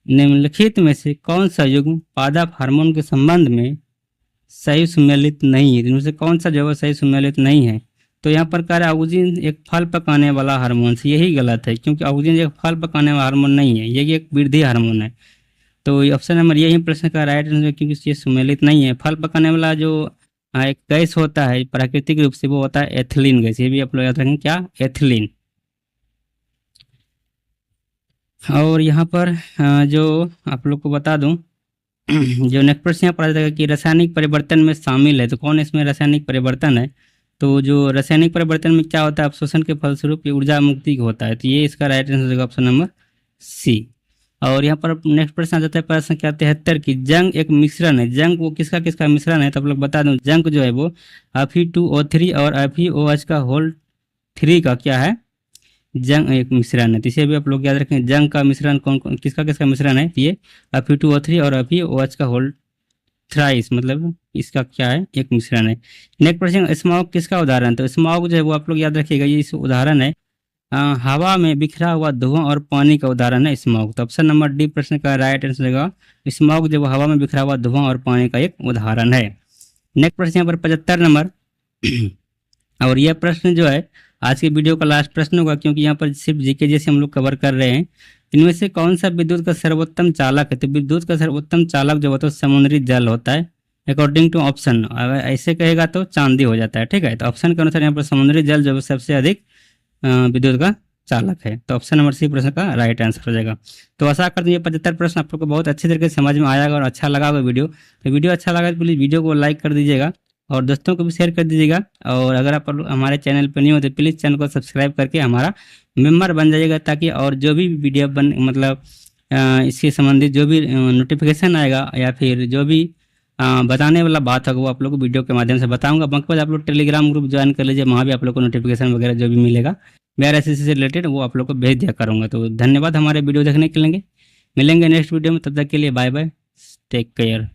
निम्नलिखित में से कौन सा युग्म पादप हार्मोन के संबंध में सही सुमेलित नहीं है? इनमें से कौन सा जो है सही सुमेलित नहीं है? तो यहाँ पर कह रहा है ऑक्सीजन एक फल पकाने वाला हार्मोन से, यही गलत है क्योंकि ऑक्सीजन एक फल पकाने वाला हार्मोन नहीं है, ये एक वृद्धि हार्मोन है। तो ऑप्शन नंबर यही प्रश्न का राइट आंसर, क्योंकि ये सुमेलित नहीं है। फल पकाने वाला जो एक गैस होता है प्राकृतिक रूप से वो होता है एथिलीन गैस, ये भी आप लोग याद रखेंगे क्या? एथिलीन। और यहाँ पर जो आप लोग को बता दूं जो नेक्स्ट प्रश्न यहाँ पर आ जाएगा कि रासायनिक परिवर्तन में शामिल है, तो कौन इसमें रासायनिक परिवर्तन है? तो जो रासायनिक परिवर्तन में क्या होता है, अवशोषण के फलस्वरूप ऊर्जा मुक्ति होता है। तो ये इसका राइट आंसर होगा ऑप्शन नंबर सी। और यहाँ पर नेक्स्ट प्रश्न आ जाता है प्रश्न क्या 73 की, जंग एक मिश्रण है, जंग वो किसका किसका मिश्रण है? तो आप लोग बता दूं, जंग जो है वो Fe2O3 और FeOH का होल 3 का क्या है, जंग एक मिश्रण है। तो इसे भी आप लोग याद रखें, जंग का मिश्रण कौन कौन किसका किसका मिश्रण है? ये Fe2O3 और FeOH का होल थ्राइस, मतलब इसका क्या है, एक मिश्रण है। नेक्स्ट प्रश्न, स्मॉग किसका उदाहरण? तो स्मॉग जो है वो आप लोग याद रखिएगा, ये इस उदाहरण है हवा में बिखरा हुआ धुआं और पानी का उदाहरण है स्मॉग। तो ऑप्शन नंबर डी प्रश्न का राइट आंसर रहेगा, स्मॉग जो हवा में बिखरा हुआ धुआं और पानी का एक उदाहरण है। नेक्स्ट प्रश्न यहाँ पर 75 नंबर और यह प्रश्न जो है आज की वीडियो का लास्ट प्रश्न होगा, क्योंकि यहाँ पर सिर्फ जीके जैसे हम लोग कवर कर रहे हैं। इनमें से कौन सा विद्युत का सर्वोत्तम चालक है? तो विद्युत का सर्वोत्तम चालक जो होता है समुद्री जल होता है, अकॉर्डिंग टू ऑप्शन। अगर ऐसे कहेगा तो चांदी हो जाता है, ठीक है। तो ऑप्शन के अनुसार यहाँ पर समुद्री जल जो है सबसे अधिक विद्युत का चालक है। तो ऑप्शन नंबर सी प्रश्न का राइट आंसर हो जाएगा। तो आशा करते हैं ये 75 प्रश्न आप लोग को बहुत अच्छी तरीके से समझ में आएगा और अच्छा लगा होगा वीडियो। तो वीडियो अच्छा लगा तो प्लीज़ वीडियो को लाइक कर दीजिएगा और दोस्तों को भी शेयर कर दीजिएगा। और अगर आप हमारे चैनल पर नहीं हो तो प्लीज़ चैनल को सब्सक्राइब करके हमारा मेंबर बन जाइएगा, ताकि और जो भी वीडियो बन मतलब इसके संबंधित जो भी नोटिफिकेशन आएगा या फिर जो भी बताने वाला बात होगा वो आप लोग को वीडियो के माध्यम से बताऊंगा। बाकी बाद आप लोग टेलीग्राम ग्रुप ज्वाइन कर लीजिए, वहाँ भी आप लोग को नोटिफिकेशन वगैरह जो भी मिलेगा मेरा ऐसे से रिलेटेड वो आप लोग को भेज दिया करूँगा। तो धन्यवाद हमारे वीडियो देखने के लिए, मिलेंगे नेक्स्ट वीडियो में, तब तक के लिए बाय बाय, टेक केयर।